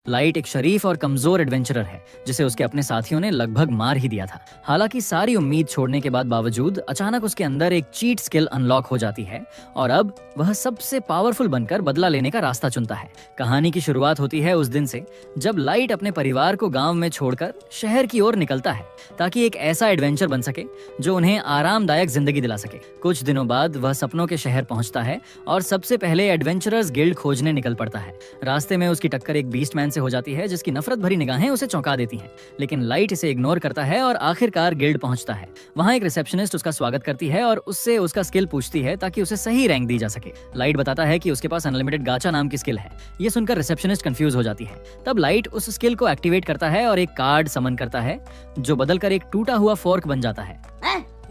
Light एक शरीफ और कमजोर एडवेंचरर है जिसे उसके अपने साथियों ने लगभग मार ही दिया था। हालांकि सारी उम्मीद छोड़ने के बाद बावजूद अचानक उसके अंदर एक चीट स्किल अनलॉक हो जाती है और अब वह सबसे पावरफुल बनकर बदला लेने का रास्ता चुनता है। कहानी की शुरुआत होती है उस दिन से जब लाइट अपने परिवार को गांव में छोड़कर शहर की ओर निकलता है ताकि एक ऐसा एडवेंचर बन सके जो उन्हें आरामदायक जिंदगी दिला सके। कुछ दिनों बाद वह सपनों के शहर पहुंचता है और सबसे पहले एडवेंचरर्स गिल्ड खोजने निकल पड़ता है। रास्ते में उसकी टक्कर एक बीस्टमैन से हो जाती है जिसकी नफरत भरी निगाहें उसे चौंका देती हैं, लेकिन लाइट इसे इग्नोर करता है और आखिरकार गिल्ड पहुंचता है। वहां एक रिसेप्शनिस्ट उसका स्वागत करती है और उससे उसका स्किल पूछती है ताकि उसे सही रैंक दी जा सके। लाइट बताता है कि उसके पास अनलिमिटेड गाचा नाम की स्किल है। ये सुनकर रिसेप्शनिस्ट कंफ्यूज हो जाती है। तब लाइट उस स्किल को एक्टिवेट करता है और एक कार्ड समन करता है जो बदलकर एक टूटा हुआ फोर्क बन जाता है।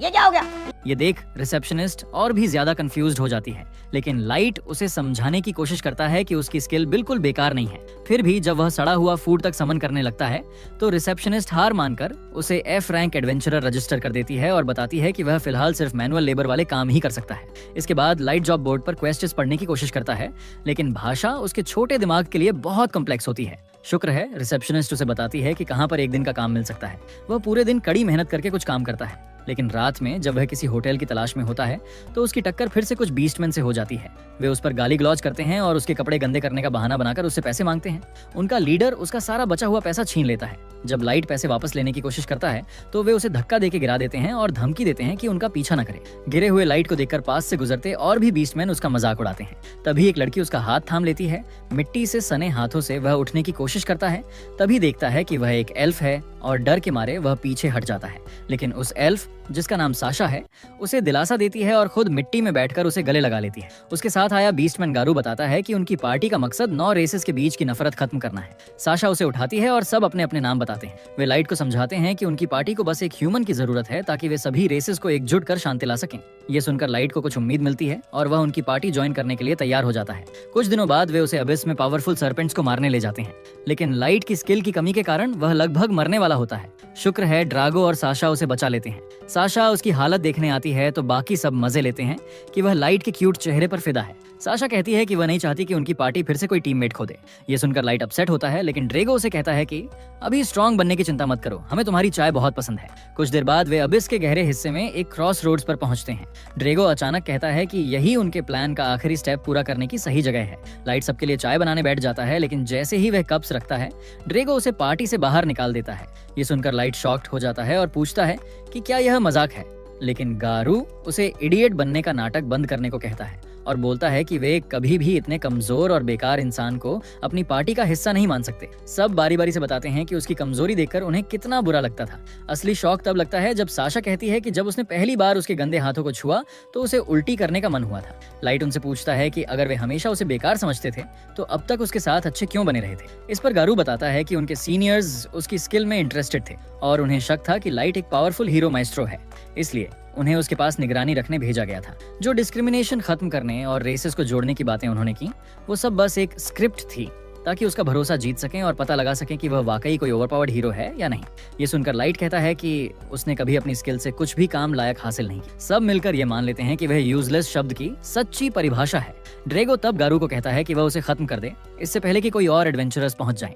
ये क्या हो गया? ये देख रिसेप्शनिस्ट और भी ज्यादा कंफ्यूज्ड हो जाती है, लेकिन लाइट उसे समझाने की कोशिश करता है कि उसकी स्किल बिल्कुल बेकार नहीं है। फिर भी जब वह सड़ा हुआ फूड तक समन करने लगता है तो रिसेप्शनिस्ट हार मानकर उसे एफ रैंक एडवेंचरर रजिस्टर कर देती है और बताती है कि वह फिलहाल सिर्फ मैनुअल लेबर वाले काम ही कर सकता है। इसके बाद लाइट जॉब बोर्ड पर क्वेश्चंस पढ़ने की कोशिश करता है, लेकिन भाषा उसके छोटे दिमाग के लिए बहुत कॉम्प्लेक्स होती है। शुक्र है रिसेप्शनिस्ट उसे बताती है कि कहां पर एक दिन का काम मिल सकता है। वह पूरे दिन कड़ी मेहनत करके कुछ काम करता है, लेकिन रात में जब वह किसी होटल की तलाश में होता है तो उसकी टक्कर फिर से कुछ बीस्टमैन से हो जाती है। वे उस पर गाली गलौज करते हैं और उसके कपड़े गंदे करने का बहाना बनाकर उससे पैसे मांगते हैं। उनका लीडर उसका सारा बचा हुआ पैसा छीन लेता है। जब लाइट पैसे वापस लेने की कोशिश करता है तो वे उसे धक्का देके गिरा देते हैं और धमकी देते हैं कि उनका पीछा न करे। गिरे हुए लाइट को देखकर पास से गुजरते और भी बीस्टमैन उसका मजाक उड़ाते हैं। तभी एक लड़की उसका हाथ थाम लेती है। मिट्टी से सने हाथों से वह उठने की कोशिश करता है। तभी देखता है कि वह एक एल्फ है और डर के मारे वह पीछे हट जाता है, लेकिन उस एल्फ जिसका नाम साशा है उसे दिलासा देती है और खुद मिट्टी में बैठकर उसे गले लगा लेती है। उसके साथ आया बीस्टमैन गारू बताता है कि उनकी पार्टी का मकसद 9 रेसेस के बीच की नफरत खत्म करना है। साशा उसे उठाती है और सब अपने अपने नाम बताते हैं। वे लाइट को समझाते हैं कि उनकी पार्टी को बस एक ह्यूमन की जरूरत है ताकि वे सभी रेसेस को एकजुट कर शांति ला सकें। ये सुनकर लाइट को कुछ उम्मीद मिलती है और वह उनकी पार्टी ज्वाइन करने के लिए तैयार हो जाता है। कुछ दिनों बाद वे उसे अबिस में पावरफुल सर्पेंट्स को मारने ले जाते हैं, लेकिन लाइट की स्किल की कमी के कारण वह लगभग मरने वाला होता है। शुक्र है ड्रागो और साशा उसे बचा लेते हैं। साशा उसकी हालत देखने आती है तो बाकी सब मजे लेते हैं कि वह लाइट के क्यूट चेहरे पर फिदा है। साशा कहती है कि वह नहीं चाहती कि उनकी पार्टी फिर से कोई टीममेट खो दे। ये सुनकर लाइट अपसेट होता है, लेकिन ड्रेगो उसे कहता है कि अभी स्ट्रांग बनने की चिंता मत करो, हमें तुम्हारी चाय बहुत पसंद है। कुछ देर बाद वे अबिस के गहरे हिस्से में एक क्रॉस रोड्स पर पहुंचते हैं। ड्रेगो अचानक कहता है कि यही उनके प्लान का आखिरी स्टेप पूरा करने की सही जगह है। लाइट सबके लिए चाय बनाने बैठ जाता है, लेकिन जैसे ही वह कप्स रखता है ड्रेगो उसे पार्टी से बाहर निकाल देता है। ये सुनकर लाइट शॉक्ड हो जाता है और पूछता है कि क्या यह मजाक है, लेकिन गारू उसे इडियट बनने का नाटक बंद करने को कहता है और बोलता है कि वे कभी भी इतने कमजोर और बेकार इंसान को अपनी पार्टी का हिस्सा नहीं मान सकते। सब बारी बारी से बताते हैं कि उसकी कमजोरी देखकर उन्हें कितना बुरा लगता था। असली शौक तब लगता है जब साशा कहती है कि जब उसने पहली बार उसके गंदे हाथों को छुआ तो उसे उल्टी करने का मन हुआ था। लाइट उनसे पूछता है कि अगर वे हमेशा उसे बेकार समझते थे तो अब तक उसके साथ अच्छे क्यों बने रहे थे। इस पर गारू बताता है कि उनके सीनियर्स उसकी स्किल में इंटरेस्टेड थे और उन्हें शक था कि लाइट एक पावरफुल हीरो माइस्ट्रो है, इसलिए उन्हें उसके पास निगरानी रखने भेजा गया था। जो डिस्क्रिमिनेशन खत्म करने और रेसेस को जोड़ने की बातें उन्होंने की वो सब बस एक स्क्रिप्ट थी ताकि उसका भरोसा जीत सकें और पता लगा सकें कि वह वाकई कोई ओवरपावर्ड हीरो है या नहीं। ये सुनकर लाइट कहता है कि उसने कभी अपनी स्किल से कुछ भी काम लायक हासिल नहीं किया। सब मिलकर ये मान लेते हैं कि वह यूजलेस शब्द की सच्ची परिभाषा है। ड्रेगो तब गारू को कहता है कि वह उसे खत्म कर दे इससे पहले कि कोई और एडवेंचरर्स पहुंच जाएं।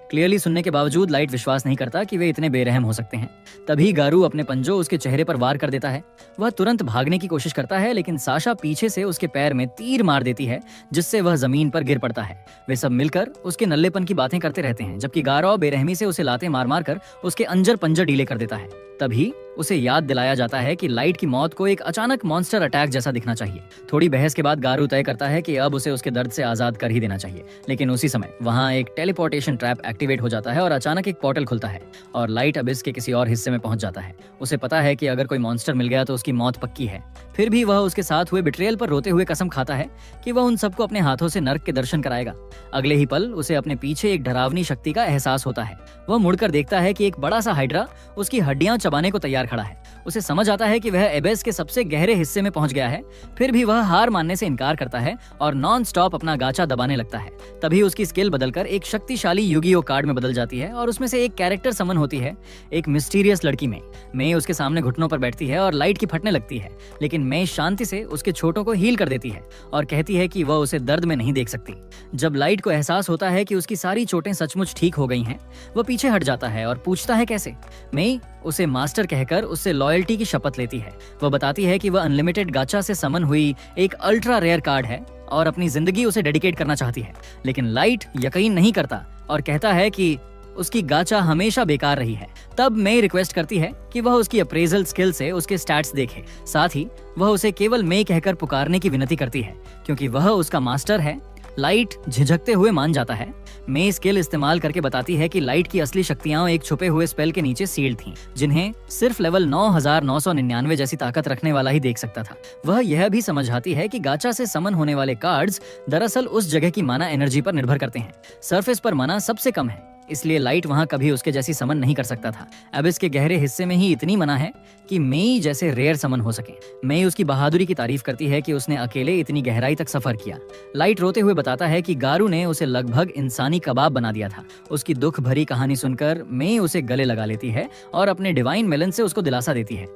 क्लियरली सुनने के बावजूद लाइट विश्वास नहीं करता कि वे इतने बेरहम हो सकते हैं। तभी गारू अपने पंजों उसके चेहरे पर वार कर देता है। वह तुरंत भागने की कोशिश करता है, लेकिन साशा पीछे से उसके पैर में तीर मार देती है जिससे वह जमीन पर गिर पड़ता है। वे सब मिलकर उसके नल्लेपन की बातें करते रहते हैं, जबकि गारो बेरहमी से उसे लाते मार मार कर उसके अंजर पंजर ढीले कर देता है। तभी उसे याद दिलाया जाता है कि लाइट की मौत को एक अचानक मॉन्स्टर अटैक जैसा दिखना चाहिए। थोड़ी बहस के बाद गारू तय करता है कि अब उसे उसके दर्द से आजाद कर ही देना चाहिए, लेकिन उसी समय वहां एक टेलीपोर्टेशन ट्रैप एक्टिवेट हो जाता है और अचानक एक पोर्टल खुलता है और लाइट अबिस के किसी और हिस्से में पहुंच जाता है। उसे पता है कि अगर कोई मॉन्स्टर मिल गया तो उसकी मौत पक्की है। फिर भी वह उसके साथ हुए बिट्रेयल पर रोते हुए कसम खाता है कि वह उन सबको अपने हाथों से नर्क के दर्शन कराएगा। अगले ही पल उसे अपने पीछे एक डरावनी शक्ति का एहसास होता है। वह मुड़कर देखता है कि एक बड़ा सा हाइड्रा उसकी हड्डियां चबाने को तैयार खड़ा है। उसे समझ आता है कि वह एबेस के सबसे गहरे हिस्से में पहुंच गया है, फिर भी वह हार मानने से इनकार करता है और नॉन स्टॉप अपना गाचा दबाने लगता है। तभी उसकी स्किल बदलकर एक शक्तिशाली युगियो कार्ड में बदल जाती है और उसमें से एक कैरेक्टर समन होती है, एक मिस्टीरियस लड़की मे उसके सामने घुटनों पर बैठती है और लाइट की फटने लगती है, लेकिन मे शांति से उसके छोटों को हील कर देती है और कहती है कि वह उसे दर्द में नहीं देख सकती। जब लाइट को एहसास होता है कि उसकी सारी चोटें सचमुच ठीक हो गई हैं, वह पीछे हट जाता है और पूछता है कैसे। मे उसे मास्टर कहकर उससे लॉयल्टी की शपथ लेती है। वह बताती है कि वह अनलिमिटेड गाचा से समन हुई एक अल्ट्रा रेयर कार्ड है और अपनी जिंदगी उसे डेडिकेट करना चाहती है, लेकिन लाइट यकीन नहीं करता और कहता है कि उसकी गाचा हमेशा बेकार रही है। तब मे रिक्वेस्ट करती है कि वह उसकी अप्रेजल स्किल से उसके स्टैट्स देखे, साथ ही वह उसे केवल मे कहकर पुकारने की विनती करती है क्योंकि वह उसका मास्टर है। लाइट झिझकते हुए मान जाता है। मे स्किल इस्तेमाल करके बताती है कि लाइट की असली शक्तियां एक छुपे हुए स्पेल के नीचे सील्ड थीं, जिन्हें सिर्फ लेवल 9999 जैसी ताकत रखने वाला ही देख सकता था। वह यह भी समझाती है कि गाचा से समन होने वाले कार्ड्स दरअसल उस जगह की माना एनर्जी पर निर्भर करते हैं। सरफेस पर माना सबसे कम है, इसलिए लाइट वहां कभी उसके जैसी समन नहीं कर सकता था। एबिस के गहरे हिस्से में ही इतनी मना है कि मेई जैसे रेयर समन हो सके। मेई उसकी बहादुरी की तारीफ करती है कि उसने अकेले इतनी गहराई तक सफर किया। लाइट रोते हुए बताता है कि गारू ने उसे लगभग इंसानी कबाब बना दिया था। उसकी दुख भरी कहानी सुनकर मेई उसे गले लगा लेती है और अपने डिवाइन मेलन से उसको दिलासा देती है।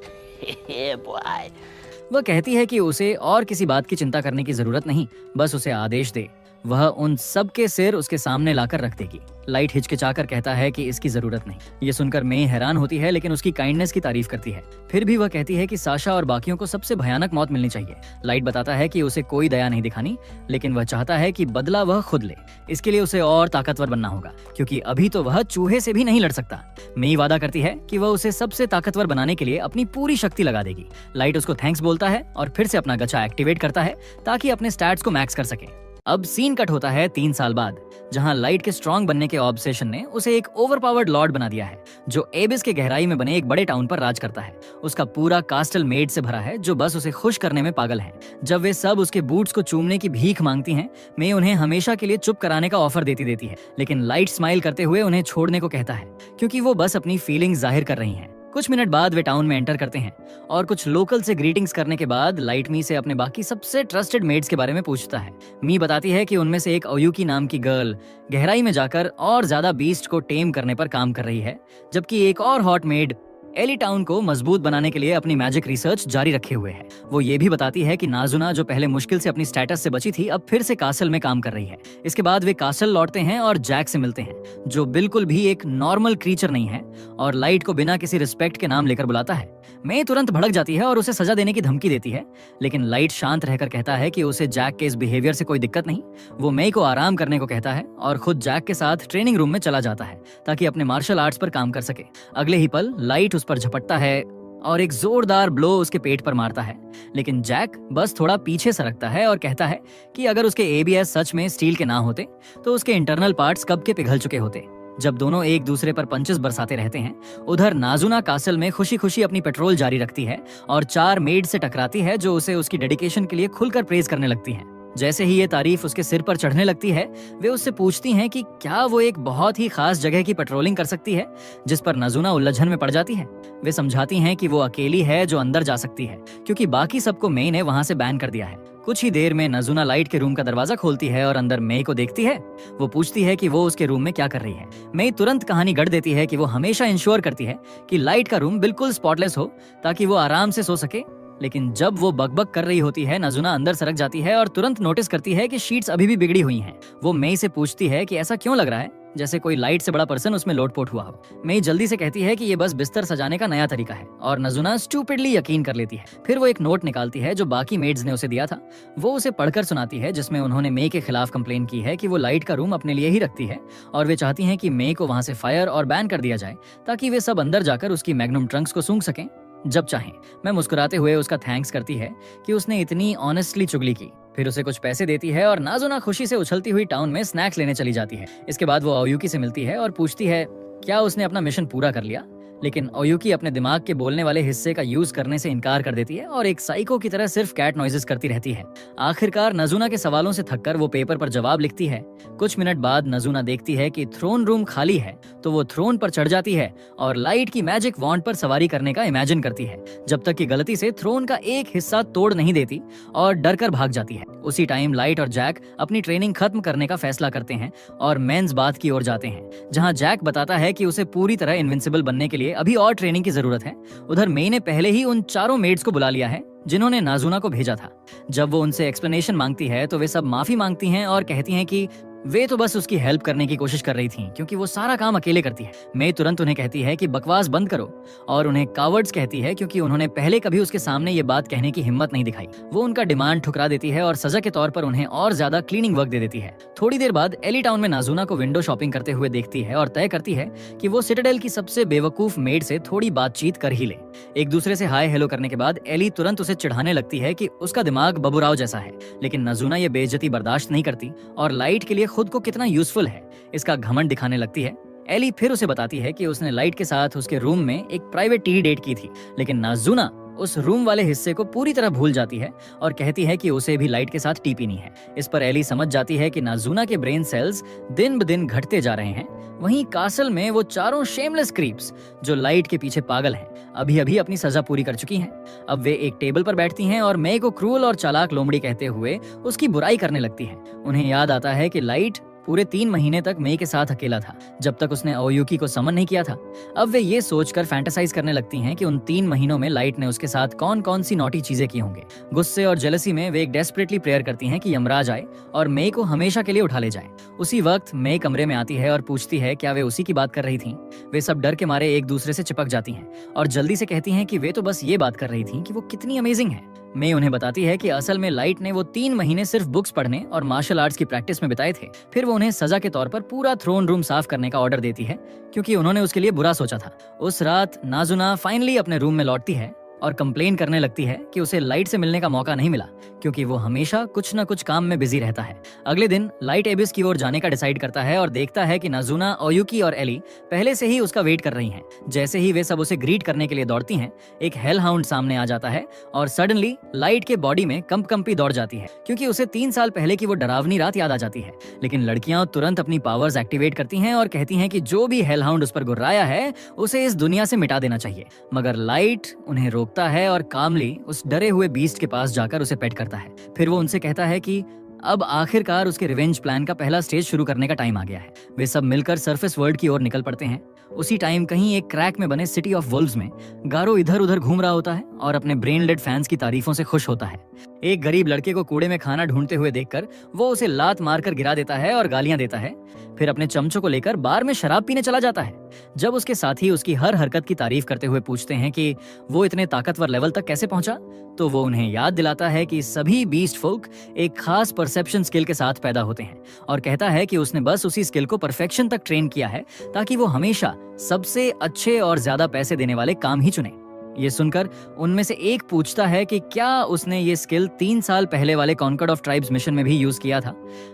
वह कहती है कि उसे और किसी बात की चिंता करने की जरूरत नहीं, बस उसे आदेश दे, वह उन सब के सिर उसके सामने लाकर रख देगी। लाइट हिचकिचाकर कहता है कि इसकी जरूरत नहीं। ये सुनकर मे हैरान होती है, लेकिन उसकी काइंडनेस की तारीफ करती है। फिर भी वह कहती है कि साशा और बाकियों को सबसे भयानक मौत मिलनी चाहिए। लाइट बताता है कि उसे कोई दया नहीं दिखानी, लेकिन वह चाहता है कि बदला वह खुद ले। इसके लिए उसे और ताकतवर बनना होगा, क्योंकि अभी तो वह चूहे से भी नहीं लड़ सकता। मे वादा करती है कि वह उसे सबसे ताकतवर बनाने के लिए अपनी पूरी शक्ति लगा देगी। लाइट उसको थैंक्स बोलता है और फिर से अपना गचा एक्टिवेट करता है ताकि अपने स्टैट्स को मैक्स कर सके। अब सीन कट होता है 3 साल बाद, जहां लाइट के स्ट्रॉन्ग बनने के ऑब्सेशन ने उसे एक ओवरपावर्ड लॉर्ड बना दिया है, जो एबिस के गहराई में बने एक बड़े टाउन पर राज करता है। उसका पूरा कास्टल मेड से भरा है, जो बस उसे खुश करने में पागल हैं। जब वे सब उसके बूट्स को चूमने की भीख मांगती हैं, मैं उन्हें हमेशा के लिए चुप कराने का ऑफर देती है, लेकिन लाइट स्माइल करते हुए उन्हें छोड़ने को कहता है, क्योंकि वो बस अपनी फीलिंग्स जाहिर कर रही हैं। कुछ मिनट बाद वे टाउन में एंटर करते हैं और कुछ लोकल से ग्रीटिंग्स करने के बाद लाइट मी से अपने बाकी सबसे ट्रस्टेड मेड्स के बारे में पूछता है। मी बताती है कि उनमें से एक अयुकी नाम की गर्ल गहराई में जाकर और ज्यादा बीस्ट को टेम करने पर काम कर रही है, जबकि एक और हॉट मेड एली टाउन को मजबूत बनाने के लिए अपनी मैजिक रिसर्च जारी रखे हुए है। वो ये भी बताती है कि नाजुना, जो पहले मुश्किल से अपनी स्टेटस से बची थी, अब फिर से कासल में काम कर रही है। इसके बाद वे कासल लौटते हैं और जैक से मिलते हैं, जो बिल्कुल भी एक नॉर्मल क्रीचर नहीं है और लाइट को बिना किसी रिस्पेक्ट के नाम लेकर बुलाता है। मैं तुरंत भड़क जाती है और उसे सजा देने की धमकी देती है, लेकिन लाइट शांत रहकर कहता है कि उसे जैक के इस बिहेवियर से कोई दिक्कत नहीं। वो मई को आराम करने को कहता है और खुद जैक के साथ ट्रेनिंग रूम में चला जाता है ताकि अपने मार्शल आर्ट्स पर काम कर सके। अगले ही पल लाइट उस पर झपटता है और एक जोरदार ब्लो उसके पेट पर मारता है, लेकिन जैक बस थोड़ा पीछे सरकता है और कहता है कि अगर उसके एबीएस सच में स्टील के ना होते तो उसके इंटरनल पार्ट्स कब के पिघल चुके होते। जब दोनों एक दूसरे पर पंचेस बरसाते रहते हैं, उधर नाजुना कासल में खुशी खुशी अपनी पेट्रोल जारी रखती है और 4 मेड से टकराती है, जो उसे उसकी डेडिकेशन के लिए खुलकर प्रेज करने लगती हैं। जैसे ही ये तारीफ उसके सिर पर चढ़ने लगती है, वे उससे पूछती हैं कि क्या वो एक बहुत ही खास जगह की पेट्रोलिंग कर सकती है, जिस पर नाजुना उलझन में पड़ जाती है। वे समझाती हैं कि वो अकेली है जो अंदर जा सकती है, क्योंकि बाकी सबको मेई ने वहां से बैन कर दिया है। कुछ ही देर में नाजुना लाइट के रूम का दरवाजा खोलती है और अंदर मेई को देखती है। वो पूछती है कि वो उसके रूम में क्या कर रही है। मेई तुरंत कहानी गढ़ देती है कि वो हमेशा इंश्योर करती है कि लाइट का रूम बिल्कुल स्पॉटलेस हो ताकि वो आराम से सो सके। लेकिन जब वो बकबक कर रही होती है, नाजुना अंदर सरक जाती है और तुरंत नोटिस करती है कि शीट्स अभी भी बिगड़ी हुई हैं। वो मेई से पूछती है कि ऐसा क्यों लग रहा है, जैसे कोई लाइट से बड़ा पर्सन उसमें लोटपोट हुआ हो। मेई जल्दी से कहती है कि ये बस बिस्तर सजाने का नया तरीका है और नाजुना स्टूपिडली यकीन कर लेती है। फिर वो एक नोट निकालती है जो बाकी मेड्स ने उसे दिया था। वो उसे पढ़कर सुनाती है, जिसमें उन्होंने मेई के खिलाफ कंप्लेन की है कि वो लाइट का रूम अपने लिए ही रखती है और वे चाहती हैं कि मेई को वहां से फायर और बैन कर दिया जाए ताकि वे सब अंदर जाकर उसकी मैग्नम ट्रंक्स को सूंघ सकें जब चाहें। मैं मुस्कुराते हुए उसका थैंक्स करती है कि उसने इतनी ऑनेस्टली चुगली की। फिर उसे कुछ पैसे देती है और नाजुना खुशी से उछलती हुई टाउन में स्नैक्स लेने चली जाती है। इसके बाद वो अयुकी से मिलती है और पूछती है क्या उसने अपना मिशन पूरा कर लिया, लेकिन ओयुकी अपने दिमाग के बोलने वाले हिस्से का यूज करने से इनकार कर देती है और एक साइको की तरह सिर्फ कैट नॉइजेस करती रहती है। आखिरकार नजुना के सवालों से थककर वो पेपर पर जवाब लिखती है। कुछ मिनट बाद नजुना देखती है कि थ्रोन रूम खाली है, तो वो थ्रोन पर चढ़ जाती है और लाइट की मैजिक वॉन्ड पर सवारी करने का इमेजिन करती है, जब तक कि गलती से थ्रोन का एक हिस्सा तोड़ नहीं देती और डर कर भाग जाती है। उसी टाइम लाइट और जैक अपनी ट्रेनिंग खत्म करने का फैसला करते हैं और मेंस बाथ की ओर जाते हैं, जहां जैक बताता है कि उसे पूरी तरह इनविंसिबल बनने के लिए अभी और ट्रेनिंग की जरूरत है। उधर मेई ने पहले ही उन चारों मेड्स को बुला लिया है जिन्होंने नाजुना को भेजा था। जब वो उनसे एक्सप्लेनेशन मांगती है तो वे सब माफी मांगती हैं और कहती हैं कि वे तो बस उसकी हेल्प करने की कोशिश कर रही थी क्योंकि वो सारा काम अकेले करती है। मैं तुरंत उन्हें कहती है कि बकवास बंद करो और उन्हें कावर्ड्स कहती है क्योंकि उन्होंने पहले कभी उसके सामने ये बात कहने की हिम्मत नहीं दिखाई। वो उनका डिमांड ठुकरा देती है और सजा के तौर पर उन्हें और ज्यादा क्लीनिंग वर्क दे देती है। थोड़ी देर बाद एली टाउन में नाजुना को विंडो शॉपिंग करते हुए देखती है और तय करती है कि वो सिटाडेल की सबसे बेवकूफ मेड से थोड़ी बातचीत कर ही ले। एक दूसरे से हाय हेलो करने के बाद एली तुरंत उसे चिढ़ाने लगती है कि उसका दिमाग बबूराव जैसा है, लेकिन नाजुना ये बेइज्जती बर्दाश्त नहीं करती और लाइट के लिए खुद को कितना यूजफुल है इसका घमंड दिखाने लगती है। एली फिर उसे बताती है कि उसने लाइट के साथ उसके रूम में एक प्राइवेट टी डेट की थी, लेकिन नाजुना उस रूम वाले हिस्से को पूरी तरह भूल जाती है और कहती है कि उसे भी लाइट के साथ टी पीनी है। इस पर एली समझ जाती है कि नाजुना के ब्रेन सेल्स दिन ब दिन घटते जा रहे हैं। वहीं कासल में वो चारों शेमलेस क्रीप्स जो लाइट के पीछे पागल हैं, अभी अभी अपनी सजा पूरी कर चुकी हैं। अब वे एक टेबल पर बैठती हैं और मे को क्रूअल और चालाक लोमड़ी कहते हुए उसकी बुराई करने लगती हैं। उन्हें याद आता है कि लाइट पूरे 3 महीने तक मे के साथ अकेला था जब तक उसने ओयुकी को समन नहीं किया था। अब वे ये सोचकर फैंटेसाइज करने लगती हैं कि उन 3 महीनों में लाइट ने उसके साथ कौन कौन सी नॉटी चीजें की होंगे। गुस्से और जेलसी में वे एक डेस्परेटली प्रेयर करती हैं कि यमराज आए और मे को हमेशा के लिए उठा ले जाए। उसी वक्त मे कमरे में आती है और पूछती है क्या वे उसी की बात कर रही थी। वे सब डर के मारे एक दूसरे से चिपक जाती हैं और जल्दी से कहती हैं कि वे तो बस ये बात कर रही थी कि वो कितनी अमेजिंग है। मे उन्हें बताती है कि असल में लाइट ने वो 3 महीने सिर्फ बुक्स पढ़ने और मार्शल आर्ट्स की प्रैक्टिस में बिताए थे। फिर वो उन्हें सजा के तौर पर पूरा थ्रोन रूम साफ करने का ऑर्डर देती है क्योंकि उन्होंने उसके लिए बुरा सोचा था। उस रात नाजुना फाइनली अपने रूम में लौटती है और कंप्लेन करने लगती है कि उसे लाइट से मिलने का मौका नहीं मिला क्योंकि वो हमेशा कुछ न कुछ काम में बिजी रहता है। अगले दिन लाइट एबिस की ओर जाने का डिसाइड करता है और देखता है कि नाजुना, ओयुकी और एली पहले से ही उसका वेट कर रही हैं। जैसे ही वे सब उसे ग्रीट करने के लिए दौड़ती हैं, एक हेल हाउंड सामने आ जाता है और सडनली लाइट के बॉडी में कंपी दौड़ जाती है क्योंकि उसे 3 साल पहले की वो डरावनी रात याद आ जाती है। लेकिन लड़कियां तुरंत अपनी पावर्स एक्टिवेट करती हैं और कहती हैं कि जो भी हेल हाउंड उस पर गुर्राया है उसे इस दुनिया से मिटा देना चाहिए। मगर लाइट उन्हें रोकता है और कामली उस डरे हुए बीस्ट के पास जाकर उसे पेट करता है। फिर वो उनसे कहता है कि अब आखिरकार उसके रिवेंज प्लान का पहला स्टेज शुरू करने का टाइम आ गया है। वे सब मिलकर सरफेस वर्ल्ड की ओर निकल पड़ते हैं। उसी टाइम कहीं एक क्रैक में बने सिटी ऑफ वुल्व्स में गारो इधर उधर घूम रहा होता है और अपने ब्रेन लेड फैंस की तारीफों से खुश होता है। एक गरीब लड़के को कूड़े में खाना ढूंढते हुए देखकर वो उसे लात मारकर गिरा देता है और गालियां देता है। फिर अपने चमचों को लेकर बार में शराब पीने चला जाता है। जब उसके साथी उसकी हर हरकत की तारीफ करते हुए पूछते हैं कि वो इतने ताकतवर लेवल तक कैसे पहुंचा, तो वो उन्हें याद दिलाता है कि सभी बीस्ट फोक एक खास परसेप्शन स्किल के साथ पैदा होते हैं और कहता है कि उसने बस उसी स्किल को परफेक्शन तक ट्रेन किया है ताकि वो हमेशा सबसे अच्छे और ज्यादा पैसे देने वाले काम ही चुने। ये सुनकर उनमें से एक पूछता है कि क्या उसने ये स्किल 3 साल पहले वाले कॉन्कर्ड ऑफ ट्राइब्स मिशन में भी यूज किया था,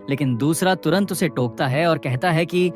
लेकिन दूसरा तुरंत उसे टोकता है और कहता है कि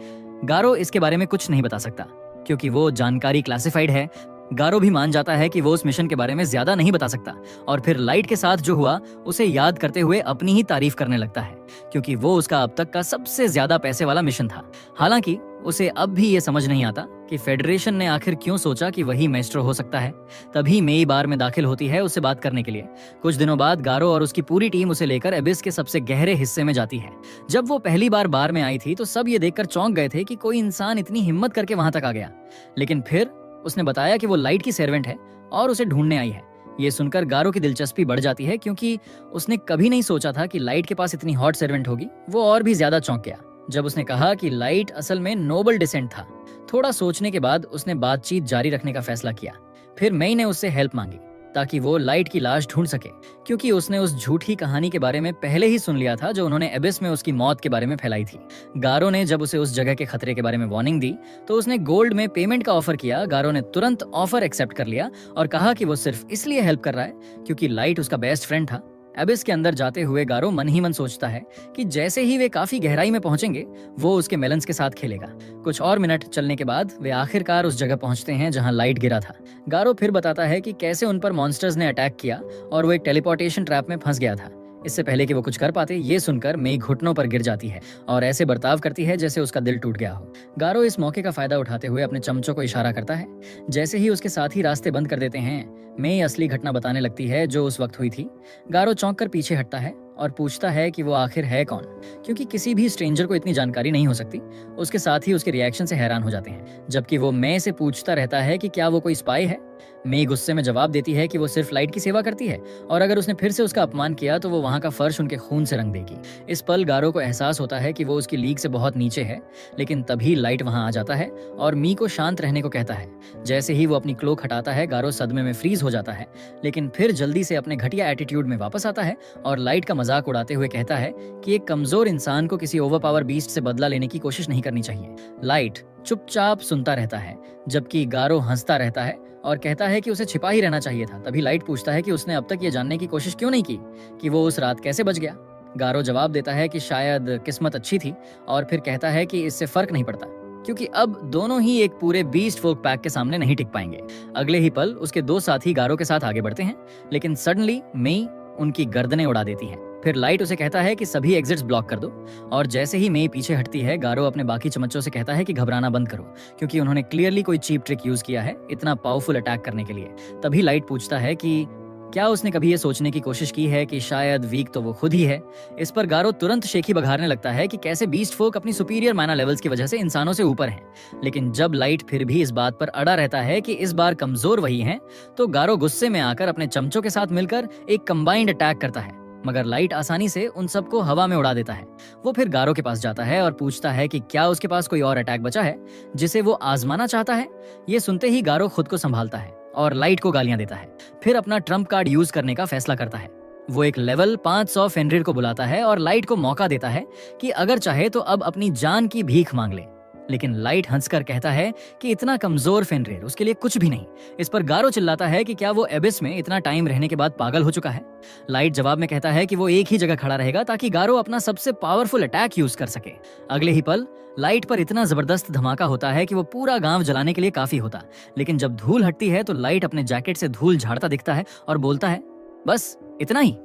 गारो इसके बारे में कुछ नहीं बता सकता क्योंकि वो जानकारी क्लासिफाइड है। गारो भी मान जाता है कि वो उस मिशन के बारे में ज्यादा नहीं बता सकता और फिर लाइट के साथ जो हुआ उसे याद करते हुए अपनी ही तारीफ करने लगता है क्योंकि वो उसका अब तक का सबसे ज्यादा पैसे वाला मिशन था। हालांकि उसे अब भी ये समझ नहीं आता कि फेडरेशन ने आखिर क्यों सोचा कि वही मेस्ट्रो हो सकता है। तभी मेई बार में दाखिल होती है उससे बात करने के लिए। कुछ दिनों बाद गारो और उसकी पूरी टीम उसे लेकर एबिस के सबसे गहरे हिस्से में जाती है। जब वो पहली बार में आई थी तो सब ये देखकर चौंक गए थे कि कोई इंसान इतनी हिम्मत करके वहां तक आ गया, लेकिन फिर उसने बताया कि वो लाइट की सर्वेंट है और उसे ढूंढने आई है। ये सुनकर गारो की दिलचस्पी बढ़ जाती है क्योंकि उसने कभी नहीं सोचा था कि लाइट के पास इतनी हॉट सर्वेंट होगी। वो और भी ज्यादा चौंक गया जब उसने कहा कि लाइट असल में नोबल डिसेंट था। थोड़ा सोचने के बाद उसने बातचीत जारी रखने का फैसला किया। फिर मई ने उससे हेल्प मांगी ताकि वो लाइट की लाश ढूंढ सके क्योंकि उसने उस झूठी कहानी के बारे में पहले ही सुन लिया था जो उन्होंने एबिस में उसकी मौत के बारे में फैलाई थी। गारो ने जब उसे उस जगह के खतरे के बारे में वार्निंग दी तो उसने गोल्ड में पेमेंट का ऑफर किया। गारो ने तुरंत ऑफर एक्सेप्ट कर लिया और कहा कि वो सिर्फ इसलिए हेल्प कर रहा है क्योंकि लाइट उसका बेस्ट फ्रेंड था। एबिस के अंदर जाते हुए गारो मन ही मन सोचता है कि जैसे ही वे काफी गहराई में पहुंचेंगे वो उसके मेलन्स के साथ खेलेगा। कुछ और मिनट चलने के बाद वे आखिरकार उस जगह पहुंचते हैं जहां लाइट गिरा था। गारो फिर बताता है कि कैसे उन पर मॉन्स्टर्स ने अटैक किया और वो एक टेलीपोर्टेशन ट्रैप में फंस गया था। इससे पहले कि वो कुछ कर पाते, ये सुनकर मेई घुटनों पर गिर जाती है और ऐसे बर्ताव करती है जैसे उसका दिल टूट गया हो। गारो इस मौके का फायदा उठाते हुए अपने चमचों को इशारा करता है। जैसे ही उसके साथी रास्ते बंद कर देते हैं, मेई असली घटना बताने लगती है जो उस वक्त हुई थी। गारो चौंक कर पीछे हटता है और पूछता है कि वो आखिर है कौन, क्योंकि किसी भी स्ट्रेंजर को इतनी जानकारी नहीं हो सकती। उसके साथ ही उसके रिएक्शन से हैरान हो जाते हैं, जबकि वो मे से पूछता रहता है कि क्या वो कोई स्पाई है। मे गुस्से में जवाब देती है कि वो सिर्फ लाइट की सेवा करती है और अगर उसने फिर से उसका अपमान किया तो वो वहाँ का फर्श उनके खून से रंग देगी। इस पल गारो को एहसास होता है कि वो उसकी लीग से बहुत नीचे है, लेकिन तभी लाइट वहाँ आ जाता है और मी को शांत रहने को कहता है। जैसे ही वो अपनी क्लोक हटाता है, गारो सदमे में फ्रीज हो जाता है, लेकिन फिर जल्दी से अपने घटिया एटीट्यूड में वापस आता है और लाइट का मजाक उड़ाते हुए कहता है कि एक कमजोर इंसान को किसी ओवरपावर बीस्ट से बदला लेने की कोशिश नहीं करनी चाहिए। लाइट चुपचाप सुनता रहता है, जबकि गारो हंसता रहता है और कहता है कि उसे छिपा ही रहना चाहिए था। तभी लाइट पूछता है कि उसने अब तक ये जानने की कोशिश क्यों नहीं की कि वो उस रात कैसे बच गया। गारो जवाब देता है कि शायद किस्मत अच्छी थी और फिर कहता है कि इससे फर्क नहीं पड़ता, क्योंकि अब दोनों ही एक पूरे बीस्ट फोक पैक के सामने नहीं टिक पाएंगे। अगले ही पल उसके दो साथी गारो के साथ आगे बढ़ते हैं, लेकिन सडनली मेई उनकी गर्दनें उड़ा देती है। फिर लाइट उसे कहता है कि सभी एग्जिट्स ब्लॉक कर दो और जैसे ही मेई पीछे हटती है, गारो अपने बाकी चमचों से कहता है कि घबराना बंद करो, क्योंकि उन्होंने क्लियरली कोई चीप ट्रिक यूज किया है इतना पावरफुल अटैक करने के लिए। तभी लाइट पूछता है कि क्या उसने कभी ये सोचने की कोशिश की है कि शायद वीक तो वो खुद ही है। इस पर गारो तुरंत शेखी बघारने लगता है कि कैसे बीस्ट फोक अपनी सुपीरियर माना लेवल्स की वजह से इंसानों से ऊपर हैं। लेकिन जब लाइट फिर भी इस बात पर अड़ा रहता है कि इस बार कमजोर वही हैं, तो गारो गुस्से में आकर अपने चमचों के साथ मिलकर एक कंबाइंड अटैक करता है, मगर लाइट आसानी से उन सबको हवा में उड़ा देता है। वो फिर गारो के पास जाता है और पूछता है कि क्या उसके पास कोई और अटैक बचा है जिसे वो आजमाना चाहता है। ये सुनते ही गारो खुद को संभालता है और लाइट को गालियां देता है। फिर अपना ट्रम्प कार्ड यूज करने का फैसला करता है। वो एक लेवल 500 फेनरिर को बुलाता है और लाइट को मौका देता है कि अगर चाहे तो अब अपनी जान की भीख मांग ले। लेकिन लाइट हंसकर कहता है कि इतना कमजोर फेनरिर उसके लिए कुछ भी नहीं। इस पर गारो चिल्लाता है कि क्या वो एबिस में इतना टाइम रहने के बाद पागल हो चुका है। लाइट जवाब में कहता है कि वो एक ही जगह खड़ा रहेगा ताकि गारो अपना सबसे पावरफुल अटैक यूज कर सके। अगले ही पल लाइट पर इतना जबरदस्त धमाका होता है कि वो पूरा गांव जलाने के लिए काफी होता। लेकिन जब धूल हटती है तो लाइट अपने जैकेट से धूल झाड़ता दिखता है और बोलता है, बस इतना ही।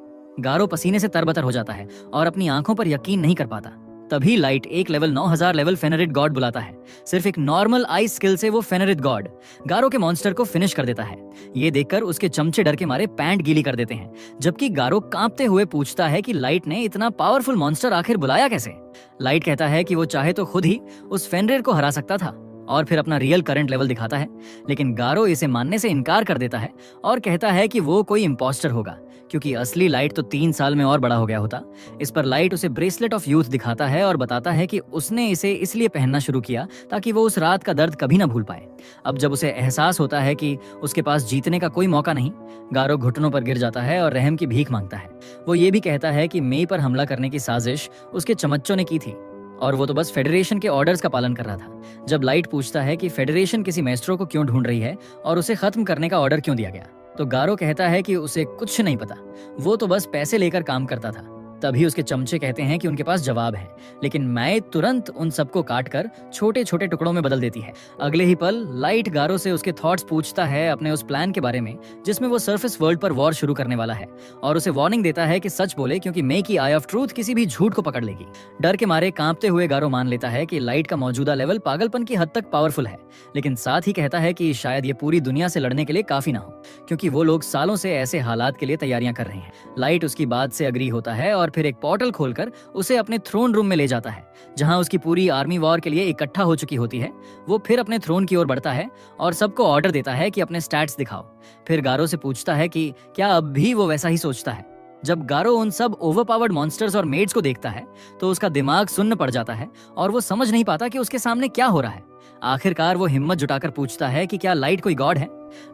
गारो पसीने से तरबतर हो जाता है और अपनी आंखों पर यकीन नहीं कर पाता। तभी लाइट एक लेवल 9000 लेवल फेनरिट गॉड बुलाता है। सिर्फ एक नॉर्मल आइस स्किल से वो फेनरिट गॉड गारो के मॉन्स्टर को फिनिश कर देता है। ये देखकर उसके चमचे डर के मारे पैंट गीली कर देते हैं, जबकि गारो कांपते हुए पूछता है कि लाइट ने इतना पावरफुल मॉन्स्टर आखिर बुलाया कैसे। लाइट कहता है कि वो चाहे तो खुद ही उस फेनरिट को हरा सकता था और फिर अपना रियल करंट लेवल दिखाता है, लेकिन गारो इसे मानने से इनकार कर देता है और कहता है कि वो कोई इम्पोस्टर होगा, क्योंकि असली लाइट तो 3 साल में और बड़ा हो गया होता। इस पर लाइट उसे ब्रेसलेट ऑफ यूथ दिखाता है और बताता है कि उसने इसे इसलिए पहनना शुरू किया ताकि वो उस रात का दर्द कभी ना भूल पाए। अब जब उसे एहसास होता है कि उसके पास जीतने का कोई मौका नहीं, गारो घुटनों पर गिर जाता है और रहम की भीख मांगता है। वो ये भी कहता है कि मेई पर हमला करने की साजिश उसके चमच्चों ने की थी और वो तो बस फेडरेशन के ऑर्डर्स का पालन कर रहा था। जब लाइट पूछता है कि फेडरेशन किसी मैस्ट्रो को क्यों ढूंढ रही है और उसे खत्म करने का ऑर्डर क्यों दिया गया, तो गारो कहता है कि उसे कुछ नहीं पता, वो तो बस पैसे लेकर काम करता था। तभी उसके चमचे कहते हैं कि उनके पास जवाब है, लेकिन मैं तुरंत उन सबको काटकर छोटे छोटे टुकड़ों में बदल देती है। अगले ही पल लाइट गारो से उसके थॉट्स पूछता है अपने उस प्लान के बारे में जिसमें वो सरफेस वर्ल्ड पर वॉर शुरू करने वाला है, और उसे वार्निंग देता है कि सच बोले, क्योंकि मे की आई ऑफ ट्रूथ किसी भी झूठ को पकड़ लेगी। डर के मारे कांपते हुए गारो मान लेता है कि लाइट का मौजूदा लेवल पागलपन की हद तक पावरफुल है, लेकिन साथ ही कहता है कि शायद ये पूरी दुनिया से लड़ने के लिए काफी ना हो, क्योंकि वो लोग सालों से ऐसे हालात के लिए तैयारियां कर रहे हैं। लाइट उसकी बात से अग्री होता है और फिर एक पोर्टल खोलकर उसे अपने थ्रोन रूम में ले जाता है, जहां उसकी पूरी आर्मी वॉर के लिए इकट्ठा हो चुकी होती है। वो फिर अपने थ्रोन की ओर बढ़ता है और सबको ऑर्डर देता है कि अपने स्टैट्स दिखाओ। फिर गारो से पूछता है कि क्या अब भी वो वैसा ही सोचता है। जब गारो उन सब ओवरपावर्ड मॉन्स्टर्स और मेड्स को देखता है तो उसका दिमाग सुन्न पड़ जाता है और वो समझ नहीं पाता कि उसके सामने क्या हो रहा है। आखिरकार वो हिम्मत जुटाकर पूछता है कि क्या लाइट कोई गॉड है।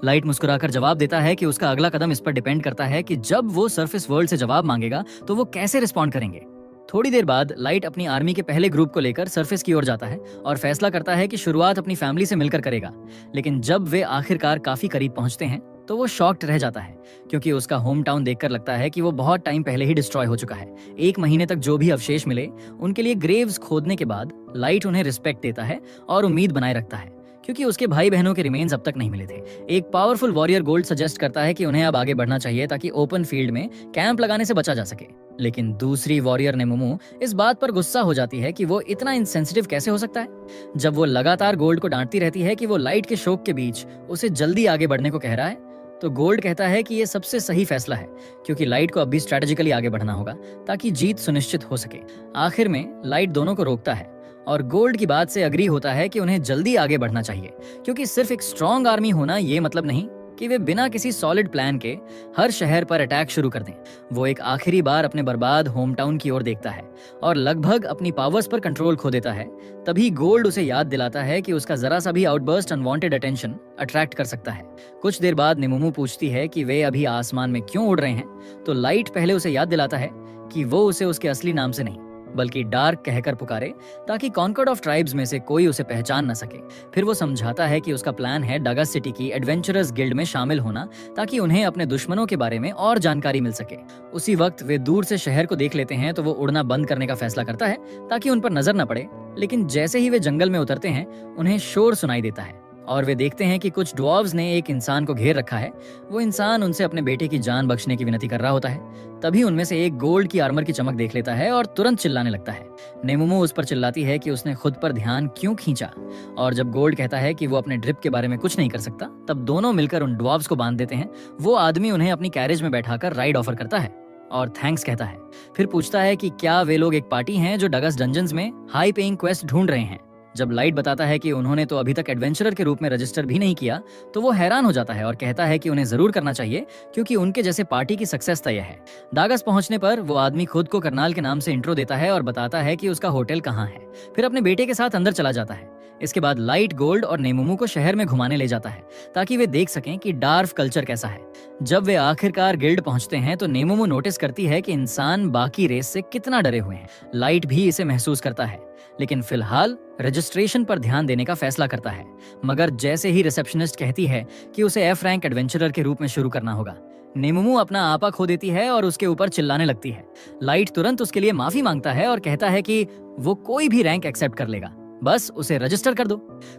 लाइट मुस्कुराकर जवाब देता है कि उसका अगला कदम इस पर डिपेंड करता है कि जब वो सरफेस वर्ल्ड से जवाब मांगेगा तो वो कैसे रिस्पॉन्ड करेंगे। थोड़ी देर बाद लाइट अपनी आर्मी के पहले ग्रुप को लेकर सरफेस की ओर जाता है और फैसला करता है कि शुरुआत अपनी फैमिली से मिलकर करेगा। लेकिन जब वे आखिरकार काफी करीब पहुंचते हैं तो वो शॉक्ड रह जाता है, क्योंकि उसका होम टाउन देखकर लगता है कि वो बहुत टाइम पहले ही डिस्ट्रॉय हो चुका है। 1 महीने तक जो भी अवशेष मिले उनके लिए ग्रेव्स खोदने के बाद लाइट उन्हें रिस्पेक्ट देता है और उम्मीद बनाए रखता है, क्योंकि उसके भाई बहनों के रिमेन्स अब तक नहीं मिले थे। एक पावरफुल वॉरियर गोल्ड सजेस्ट करता है कि उन्हें अब आगे बढ़ना चाहिए ताकि ओपन फील्ड में कैंप लगाने से बचा जा सके। लेकिन दूसरी वॉरियर नेमुमु इस बात पर गुस्सा हो जाती है कि वो इतना इंसेंसिटिव कैसे हो सकता है। जब वो लगातार गोल्ड को डांटती रहती है कि वो लाइट के शोक के बीच उसे जल्दी आगे बढ़ने को कह रहा है, तो गोल्ड कहता है कि ये सबसे सही फैसला है, क्योंकि लाइट को अब भी स्ट्रेटेजिकली आगे बढ़ना होगा ताकि जीत सुनिश्चित हो सके। आखिर में लाइट दोनों को रोकता है और गोल्ड की बात से अग्री होता है कि उन्हें जल्दी आगे बढ़ना चाहिए, क्योंकि सिर्फ एक स्ट्रॉन्ग आर्मी होना ये मतलब नहीं कि वे बिना किसी सॉलिड प्लान के हर शहर पर अटैक शुरू कर दें। वो एक आखिरी बार अपने बर्बाद होम टाउन की ओर देखता है और लगभग अपनी पावर्स पर कंट्रोल खो देता है। तभी गोल्ड उसे याद दिलाता है कि उसका जरा सा भी आउटबर्स्ट अनवांटेड अटेंशन अट्रैक्ट कर सकता है। कुछ देर बाद नेमुमु पूछती है कि वे अभी आसमान में क्यों उड़ रहे हैं, तो लाइट पहले उसे याद दिलाता है कि वो उसे उसके असली नाम से नहीं बल्कि डार्क कहकर पुकारे, ताकि कॉन्कॉर्ड ऑफ ट्राइब्स में से कोई उसे पहचान न सके। फिर वो समझाता है कि उसका प्लान है डगस सिटी की एडवेंचरर्स गिल्ड में शामिल होना, ताकि उन्हें अपने दुश्मनों के बारे में और जानकारी मिल सके। उसी वक्त वे दूर से शहर को देख लेते हैं, तो वो उड़ना बंद करने का फैसला करता है ताकि उन पर नजर न पड़े। लेकिन जैसे ही वे जंगल में उतरते हैं, उन्हें शोर सुनाई देता है और वे देखते हैं कि कुछ ड्वार्व्स ने एक इंसान को घेर रखा है। वो इंसान उनसे अपने बेटे की जान बख्शने की विनती कर रहा होता है। तभी उनमें से एक गोल्ड की आर्मर की चमक देख लेता है और तुरंत चिल्लाने लगता है। नेमुमु उस पर चिल्लाती है कि उसने खुद पर ध्यान क्यों खींचा, और जब गोल्ड कहता है कि वो अपने ड्रिप के बारे में कुछ नहीं कर सकता, तब दोनों मिलकर उन ड्वार्व्स को बांध देते हैं। वो आदमी उन्हें अपनी कैरेज में बैठाकर राइड ऑफर करता है और थैंक्स कहता है। फिर पूछता है कि क्या वे लोग एक पार्टी हैं जो डगस डंजन्स में हाई पेइंग क्वेस्ट ढूंढ रहे हैं। जब लाइट बताता है कि उन्होंने तो अभी तक एडवेंचरर के रूप में रजिस्टर भी नहीं किया, तो वो हैरान हो जाता है और कहता है कि उन्हें जरूर करना चाहिए, क्योंकि उनके जैसे पार्टी की सक्सेस तय है। डागस पहुंचने पर वो आदमी खुद को करनाल के नाम से इंट्रो देता है और बताता है कि उसका होटल कहाँ है। फिर अपने बेटे के साथ अंदर चला जाता है। इसके बाद लाइट गोल्ड और नेमुमु को शहर में घुमाने ले जाता है ताकि वे देख सकें कि डार्फ कल्चर कैसा है। जब वे आखिरकार गिल्ड पहुंचते हैं, तो नेमुमु नोटिस करती है कि इंसान बाकी रेस से कितना डरे हुए हैं। लाइट भी इसे महसूस करता है, लेकिन फिलहाल रजिस्ट्रेशन पर ध्यान देने का फैसला करता है। मगर जैसे ही रिसेप्शनिस्ट कहती है कि उसे एफ रैंक एडवेंचरर के रूप में शुरू करना होगा, नेमुमु अपना आपा खो देती है और उसके ऊपर चिल्लाने लगती है। लाइट तुरंत उसके लिए माफी मांगता है और कहता है कि वो कोई भी रैंक एक्सेप्ट कर लेगा, बस उसे रजिस्टर कर दो।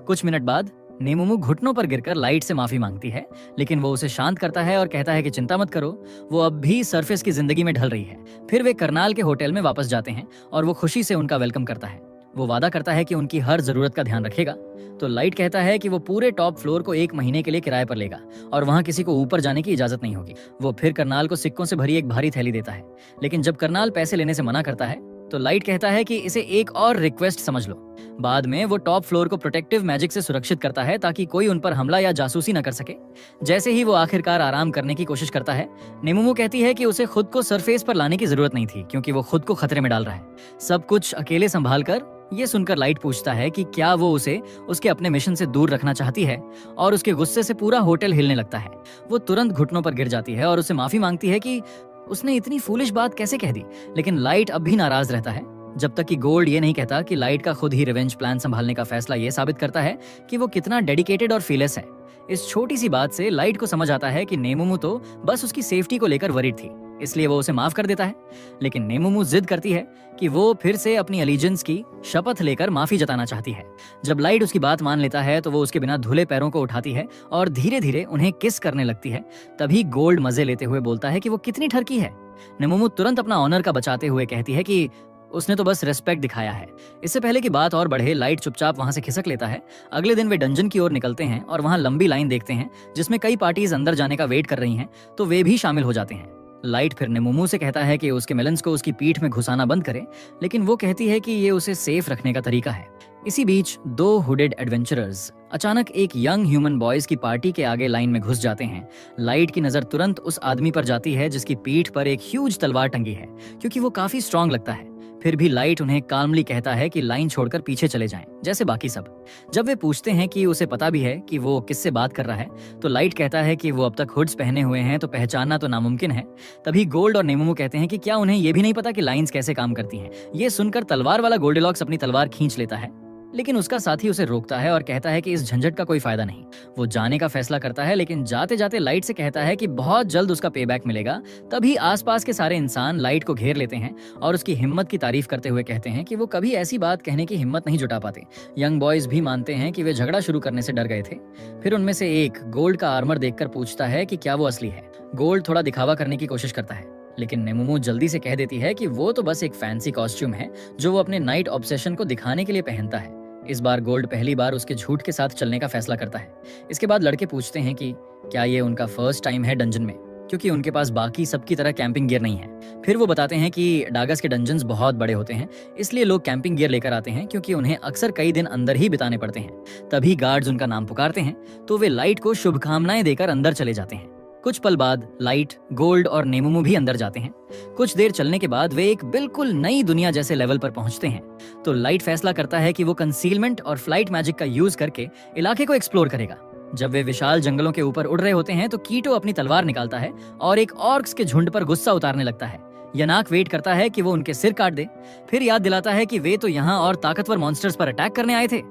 कुछ मिनट बाद नेमुमु घुटनों पर गिरकर लाइट से माफी मांगती है, लेकिन वो उसे शांत करता है और कहता है कि चिंता मत करो, वो अब भी सरफेस की जिंदगी में ढल रही है। फिर वे करनाल के होटल में वापस जाते हैं और वो खुशी से उनका वेलकम करता है। वो वादा करता है कि उनकी हर जरूरत का ध्यान रखेगा। तो लाइट कहता है कि वो पूरे टॉप फ्लोर को 1 महीने के लिए किराए पर लेगा और वहां किसी को ऊपर जाने की इजाजत नहीं होगी। वो फिर करनाल को सिक्कों से भरी एक भारी थैली देता है, लेकिन जब करनाल पैसे लेने से मना करता है, तो लाइट कहता है कि इसे एक और रिक्वेस्ट समझ लो। बाद में वो टॉप फ्लोर को प्रोटेक्टिव मैजिक से सुरक्षित करता है ताकि कोई उन पर हमला या जासूसी न कर सके। जैसे ही वो आखिरकार आराम करने की कोशिश करता है, नेमुमु कहती है कि उसे खुद को सरफेस पर लाने की जरूरत नहीं थी, क्योंकि वो खुद को खतरे में डाल रहा है। सब कुछ अकेले संभाल कर ये सुनकर लाइट पूछता है कि क्या वो उसे उसके अपने मिशन से दूर रखना चाहती है, और उसके गुस्से से पूरा होटल हिलने लगता है। वो तुरंत घुटनों पर गिर जाती है और उससे माफी मांगती है कि उसने इतनी फूलिश बात कैसे कह दी। लेकिन लाइट अब भी नाराज रहता है, जब तक कि गोल्ड ये नहीं कहता कि लाइट का खुद ही रिवेंज प्लान संभालने का फैसला ये साबित करता है कि वो कितना डेडिकेटेड और फीलेस है। इस छोटी सी बात से लाइट को समझ आता है कि नेमुमु तो बस उसकी सेफ्टी को लेकर वरीड थी, इसलिए वो उसे माफ कर देता है। लेकिन नेमुमु जिद करती है कि वो फिर से अपनी अलीजेंस की शपथ लेकर माफी जताना चाहती है। जब लाइट उसकी बात मान लेता है, तो वो उसके बिना धुले पैरों को उठाती है और धीरे धीरे उन्हें किस करने लगती है। तभी गोल्ड मजे लेते हुए बोलता है कि वो कितनी ठरकी है। नेमुमु तुरंत अपना ऑनर का बचाते हुए कहती है कि उसने तो बस रेस्पेक्ट दिखाया है। इससे पहले कि बात और बढ़े, लाइट चुपचाप वहां से खिसक लेता है। अगले दिन वे डंजन की ओर निकलते हैं और वहां लंबी लाइन देखते हैं जिसमें कई पार्टीज अंदर जाने का वेट कर रही हैं, तो वे भी शामिल हो जाते हैं। लाइट फिर नेमुमु से कहता है कि उसके मिलन्स को उसकी पीठ में घुसाना बंद करे, लेकिन वो कहती है कि ये उसे सेफ रखने का तरीका है। इसी बीच 2 हुडेड एडवेंचरर्स अचानक एक यंग ह्यूमन बॉयज की पार्टी के आगे लाइन में घुस जाते हैं। लाइट की नजर तुरंत उस आदमी पर जाती है जिसकी पीठ पर एक ह्यूज तलवार टंगी है, क्योंकि वो काफी स्ट्रांग लगता है। फिर भी लाइट उन्हें काल्मली कहता है कि लाइन छोड़कर पीछे चले जाएं, जैसे बाकी सब। जब वे पूछते हैं कि उसे पता भी है कि वो किससे बात कर रहा है, तो लाइट कहता है कि वो अब तक हुड्स पहने हुए हैं, तो पहचानना तो नामुमकिन है। तभी गोल्ड और नेमुमु कहते हैं कि क्या उन्हें ये भी नहीं पता कि लाइंस कैसे काम करती हैं। ये सुनकर तलवार वाला गोल्डिलॉक्स अपनी तलवार खींच लेता है लेकिन उसका साथी उसे रोकता है और कहता है कि इस झंझट का कोई फायदा नहीं। वो जाने का फैसला करता है, लेकिन जाते जाते लाइट से कहता है कि बहुत जल्द उसका पेबैक मिलेगा। तभी आसपास के सारे इंसान लाइट को घेर लेते हैं और उसकी हिम्मत की तारीफ करते हुए कहते हैं कि वो कभी ऐसी बात कहने की हिम्मत नहीं जुटा पाते। यंग बॉयज भी मानते हैं कि वे झगड़ा शुरू करने से डर गए थे। फिर उनमें से एक गोल्ड का आर्मर देखकर पूछता है कि क्या वो असली है। गोल्ड थोड़ा दिखावा करने की कोशिश करता है, लेकिन नेमुमु जल्दी से कह देती है कि वो तो बस एक फैंसी कॉस्ट्यूम है जो वो अपने नाइट ऑब्सेशन को दिखाने के लिए पहनता है। इस बार गोल्ड पहली बार उसके झूठ के साथ चलने का फैसला करता है। इसके बाद लड़के पूछते हैं कि क्या ये उनका फर्स्ट टाइम है डंजन में, क्योंकि उनके पास बाकी सबकी तरह कैंपिंग गियर नहीं है। फिर वो बताते हैं कि डागस के डंजन्स बहुत बड़े होते हैं, इसलिए लोग कैंपिंग गियर लेकर आते हैं क्योंकि उन्हें अक्सर कई दिन अंदर ही बिताने पड़ते हैं। तभी गार्ड्स उनका नाम पुकारते हैं तो वे लाइट को शुभकामनाएं देकर अंदर चले जाते हैं। कुछ पल बाद लाइट, गोल्ड और नेमुमु भी अंदर जाते हैं। कुछ देर चलने के बाद वे एक बिल्कुल नई दुनिया जैसे लेवल पर पहुंचते हैं। तो लाइट फैसला करता है कि वो कंसीलमेंट और फ्लाइट मैजिक का यूज करके इलाके को एक्सप्लोर करेगा। जब वे विशाल जंगलों के ऊपर उड़ रहे होते हैं तो कीटो अपनी तलवार निकालता है और एक ऑर्क्स के झुंड पर गुस्सा उतारने लगता है। यनाक वेट करता है कि वो उनके सिर काट दे, फिर याद दिलाता है कि वे तो यहाँ और ताकतवर मॉन्स्टर्स पर अटैक करने आए थे।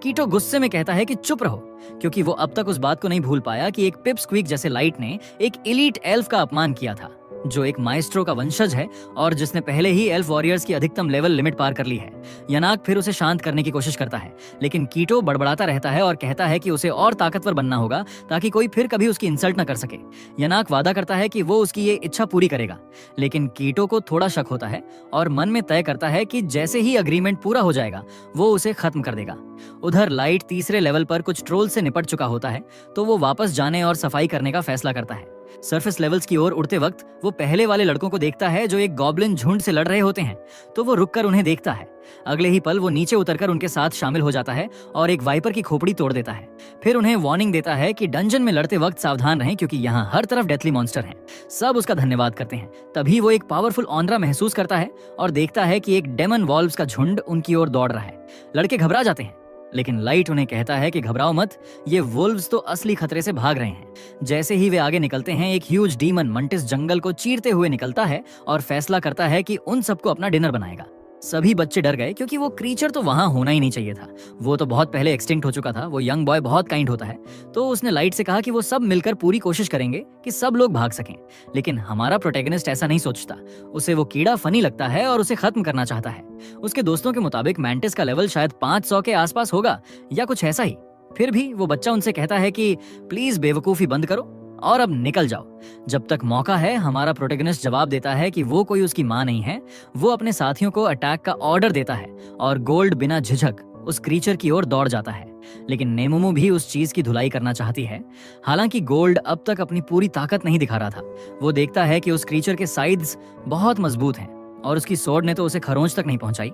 कीटो गुस्से में कहता है कि चुप रहो, क्योंकि वो अब तक उस बात को नहीं भूल पाया कि एक पिप स्क्वीक जैसे लाइट ने एक एलीट एल्फ का अपमान किया था, जो एक माइस्ट्रो का वंशज है और जिसने पहले ही एल्फ वॉरियर्स की अधिकतम लेवल लिमिट पार कर ली है। यनाक फिर उसे शांत करने की कोशिश करता है, लेकिन कीटो बड़बड़ाता रहता है और कहता है कि उसे और ताकतवर बनना होगा ताकि कोई फिर कभी उसकी इंसल्ट न कर सके। यनाक वादा करता है कि वो उसकी ये इच्छा पूरी करेगा, लेकिन कीटो को थोड़ा शक होता है और मन में तय करता है कि जैसे ही अग्रीमेंट पूरा हो जाएगा वो उसे खत्म कर देगा। उधर लाइट तीसरे लेवल पर कुछ ट्रोल से निपट चुका होता है, तो वो वापस जाने और सफाई करने का फैसला करता है। सरफेस लेवल्स की ओर उड़ते वक्त वो पहले वाले लड़कों को देखता है जो एक गॉब्लिन झुंड से लड़ रहे होते हैं, तो वो रुककर उन्हें देखता है। अगले ही पल वो नीचे उतरकर उनके साथ शामिल हो जाता है और एक वाइपर की खोपड़ी तोड़ देता है। फिर उन्हें वार्निंग देता है कि डंजन में लड़ते वक्त सावधान रहें, क्योंकि यहाँ हर तरफ डेथली मॉन्स्टर हैं। सब उसका धन्यवाद करते हैं। तभी वो एक पावरफुल ऑनरा महसूस करता है और देखता है कि एक डेमन वॉल्व्स का झुंड उनकी ओर दौड़ रहा है। लड़के घबरा जाते हैं, लेकिन लाइट उन्हें कहता है कि घबराओ मत, ये वुल्व्स तो असली खतरे से भाग रहे हैं। जैसे ही वे आगे निकलते हैं, एक ह्यूज डीमन मंटिस जंगल को चीरते हुए निकलता है और फैसला करता है कि उन सबको अपना डिनर बनाएगा। सभी बच्चे डर गए, क्योंकि वो क्रीचर तो वहां होना ही नहीं चाहिए था। वो तो बहुत पहले एक्सटिंक्ट हो चुका था। वो यंग बॉय बहुत काइंड होता है, तो उसने लाइट से कहा कि वो सब मिलकर पूरी कोशिश करेंगे कि सब लोग भाग सकें। लेकिन हमारा प्रोटैगनिस्ट ऐसा नहीं सोचता। उसे वो कीड़ा फनी लगता है और उसे खत्म करना चाहता है। उसके दोस्तों के मुताबिक मैंटिस का लेवल शायद 500 के आसपास होगा या कुछ ऐसा ही। फिर भी वो बच्चा उनसे कहता है कि प्लीज बेवकूफी बंद करो और अब निकल जाओ, जब तक मौका है। हमारा प्रोटैगनिस्ट जवाब देता है कि वो कोई उसकी माँ नहीं है। वो अपने साथियों को अटैक का ऑर्डर देता है और गोल्ड बिना झिझक उस क्रीचर की ओर दौड़ जाता है। लेकिन नेमुमु भी उस चीज की धुलाई करना चाहती है। हालांकि गोल्ड अब तक अपनी पूरी ताकत नहीं दिखा रहा था। वो देखता है कि उस क्रीचर के साइड्स बहुत मजबूत हैं और उसकी सोर्ड ने तो उसे खरोंच तक नहीं पहुंचाई।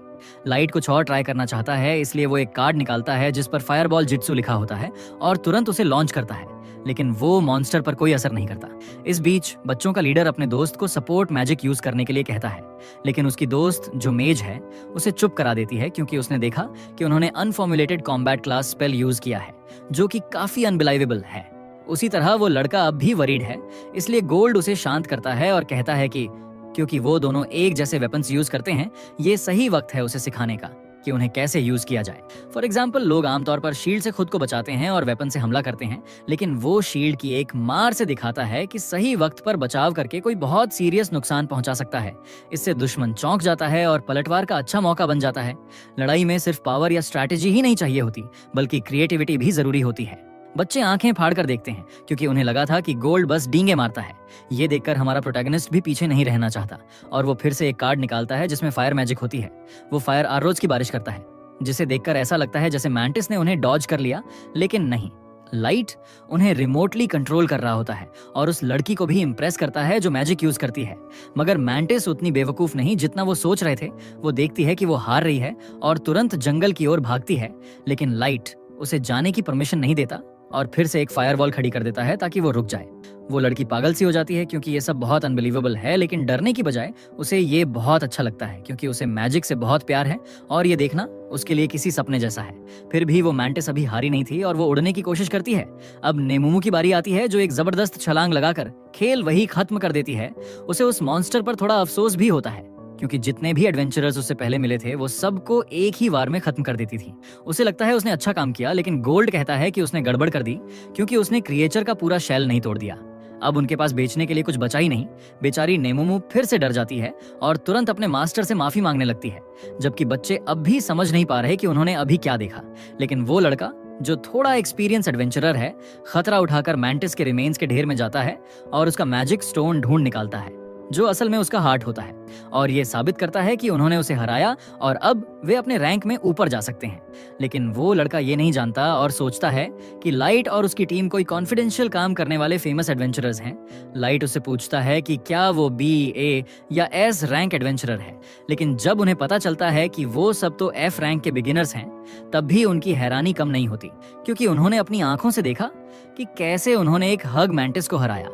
लाइट कुछ और ट्राई करना चाहता है, इसलिए वो एक कार्ड निकालता है जिस पर फायरबॉल जिट्सू लिखा होता है और तुरंत उसे लॉन्च करता है, लेकिन वो मॉन्स्टर पर कोई असर नहीं करता। इस बीच बच्चों का लीडर अपने दोस्त को सपोर्ट मैजिक यूज करने के लिए कहता है, लेकिन उसकी दोस्त जो मेज है उसे चुप करा देती है, क्योंकि उसने देखा कि उन्होंने अनफॉर्मुलेटेड कॉम्बैट क्लास स्पेल यूज किया है, जो कि काफी अनबिलाइवेबल है। उसी तरह वो लड़का अब भी वरीड है, इसलिए गोल्ड उसे शांत करता है और कहता है कि क्योंकि वो दोनों एक जैसे वेपन्स यूज करते हैं, ये सही वक्त है उसे सिखाने का कि उन्हें कैसे यूज किया जाए। फॉर एग्जाम्पल, लोग आमतौर पर शील्ड से खुद को बचाते हैं और वेपन से हमला करते हैं, लेकिन वो शील्ड की एक मार से दिखाता है कि सही वक्त पर बचाव करके कोई बहुत सीरियस नुकसान पहुंचा सकता है। इससे दुश्मन चौंक जाता है और पलटवार का अच्छा मौका बन जाता है। लड़ाई में सिर्फ पावर या स्ट्रैटेजी ही नहीं चाहिए होती, बल्कि क्रिएटिविटी भी जरूरी होती है। बच्चे आंखें फाड़ कर देखते हैं, क्योंकि उन्हें लगा था कि गोल्ड बस डींगे मारता है। ये देखकर हमारा प्रोटैगनिस्ट भी पीछे नहीं रहना चाहता और वो फिर से एक कार्ड निकालता है जिसमें फायर मैजिक होती है। वो फायर आरोज की बारिश करता है, जिसे देखकर ऐसा लगता है जैसे मैंटिस ने उन्हें डॉज कर लिया, लेकिन नहीं। लाइट उन्हें रिमोटली कंट्रोल कर रहा होता है और उस लड़की को भी इम्प्रेस करता है जो मैजिक यूज करती है। मगर मैंटिस उतनी बेवकूफ नहीं जितना वो सोच रहे थे। वो देखती है कि वो हार रही है और तुरंत जंगल की ओर भागती है, लेकिन लाइट उसे जाने की परमिशन नहीं देता और फिर से एक फायरवॉल खड़ी कर देता है ताकि वो रुक जाए। वो लड़की पागल सी हो जाती है, क्योंकि ये सब बहुत अनबिलीवेबल है, लेकिन डरने की बजाय उसे ये बहुत अच्छा लगता है, क्योंकि उसे मैजिक से बहुत प्यार है और ये देखना उसके लिए किसी सपने जैसा है। फिर भी वो मैंटिस अभी हारी नहीं थी और वो उड़ने की कोशिश करती है। अब नेमुमु की बारी आती है, जो एक जबरदस्त छलांग लगाकर खेल वही खत्म कर देती है। उसे उस मॉन्स्टर पर थोड़ा अफसोस भी होता है, क्योंकि जितने भी एडवेंचरर्स उससे पहले मिले थे वो सबको एक ही वार में खत्म कर देती थी। उसे लगता है उसने अच्छा काम किया, लेकिन गोल्ड कहता है कि उसने गड़बड़ कर दी क्योंकि उसने क्रिएचर का पूरा शेल नहीं तोड़ दिया। अब उनके पास बेचने के लिए कुछ बचा ही नहीं। बेचारी नेमोमो फिर से डर जाती है और तुरंत अपने मास्टर से माफी मांगने लगती है, जबकि बच्चे अब भी समझ नहीं पा रहे कि उन्होंने अभी क्या देखा। लेकिन वो लड़का जो थोड़ा एक्सपीरियंस एडवेंचरर है, खतरा उठाकर मैंटिस के रिमेन्स के ढेर में जाता है और उसका मैजिक स्टोन ढूंढ निकालता है, जो असल में उसका हार्ट होता है, और ये साबित करता है कि उन्होंने उसे हराया और अब वे अपने रैंक में ऊपर जा सकते हैं। लेकिन वो लड़का ये नहीं जानता और सोचता है कि लाइट और उसकी टीम कोई कॉन्फिडेंशियल काम करने वाले फेमस एडवेंचरर्स हैं। लाइट उससे पूछता है कि क्या वो बी, ए या एस रैंक एडवेंचरर है, लेकिन जब उन्हें पता चलता है कि वो सब तो एफ रैंक के बिगिनर्स हैं, तब भी उनकी हैरानी कम नहीं होती, क्योंकि उन्होंने अपनी आंखों से देखा कि कैसे उन्होंने एक हग मैंटिस को हराया।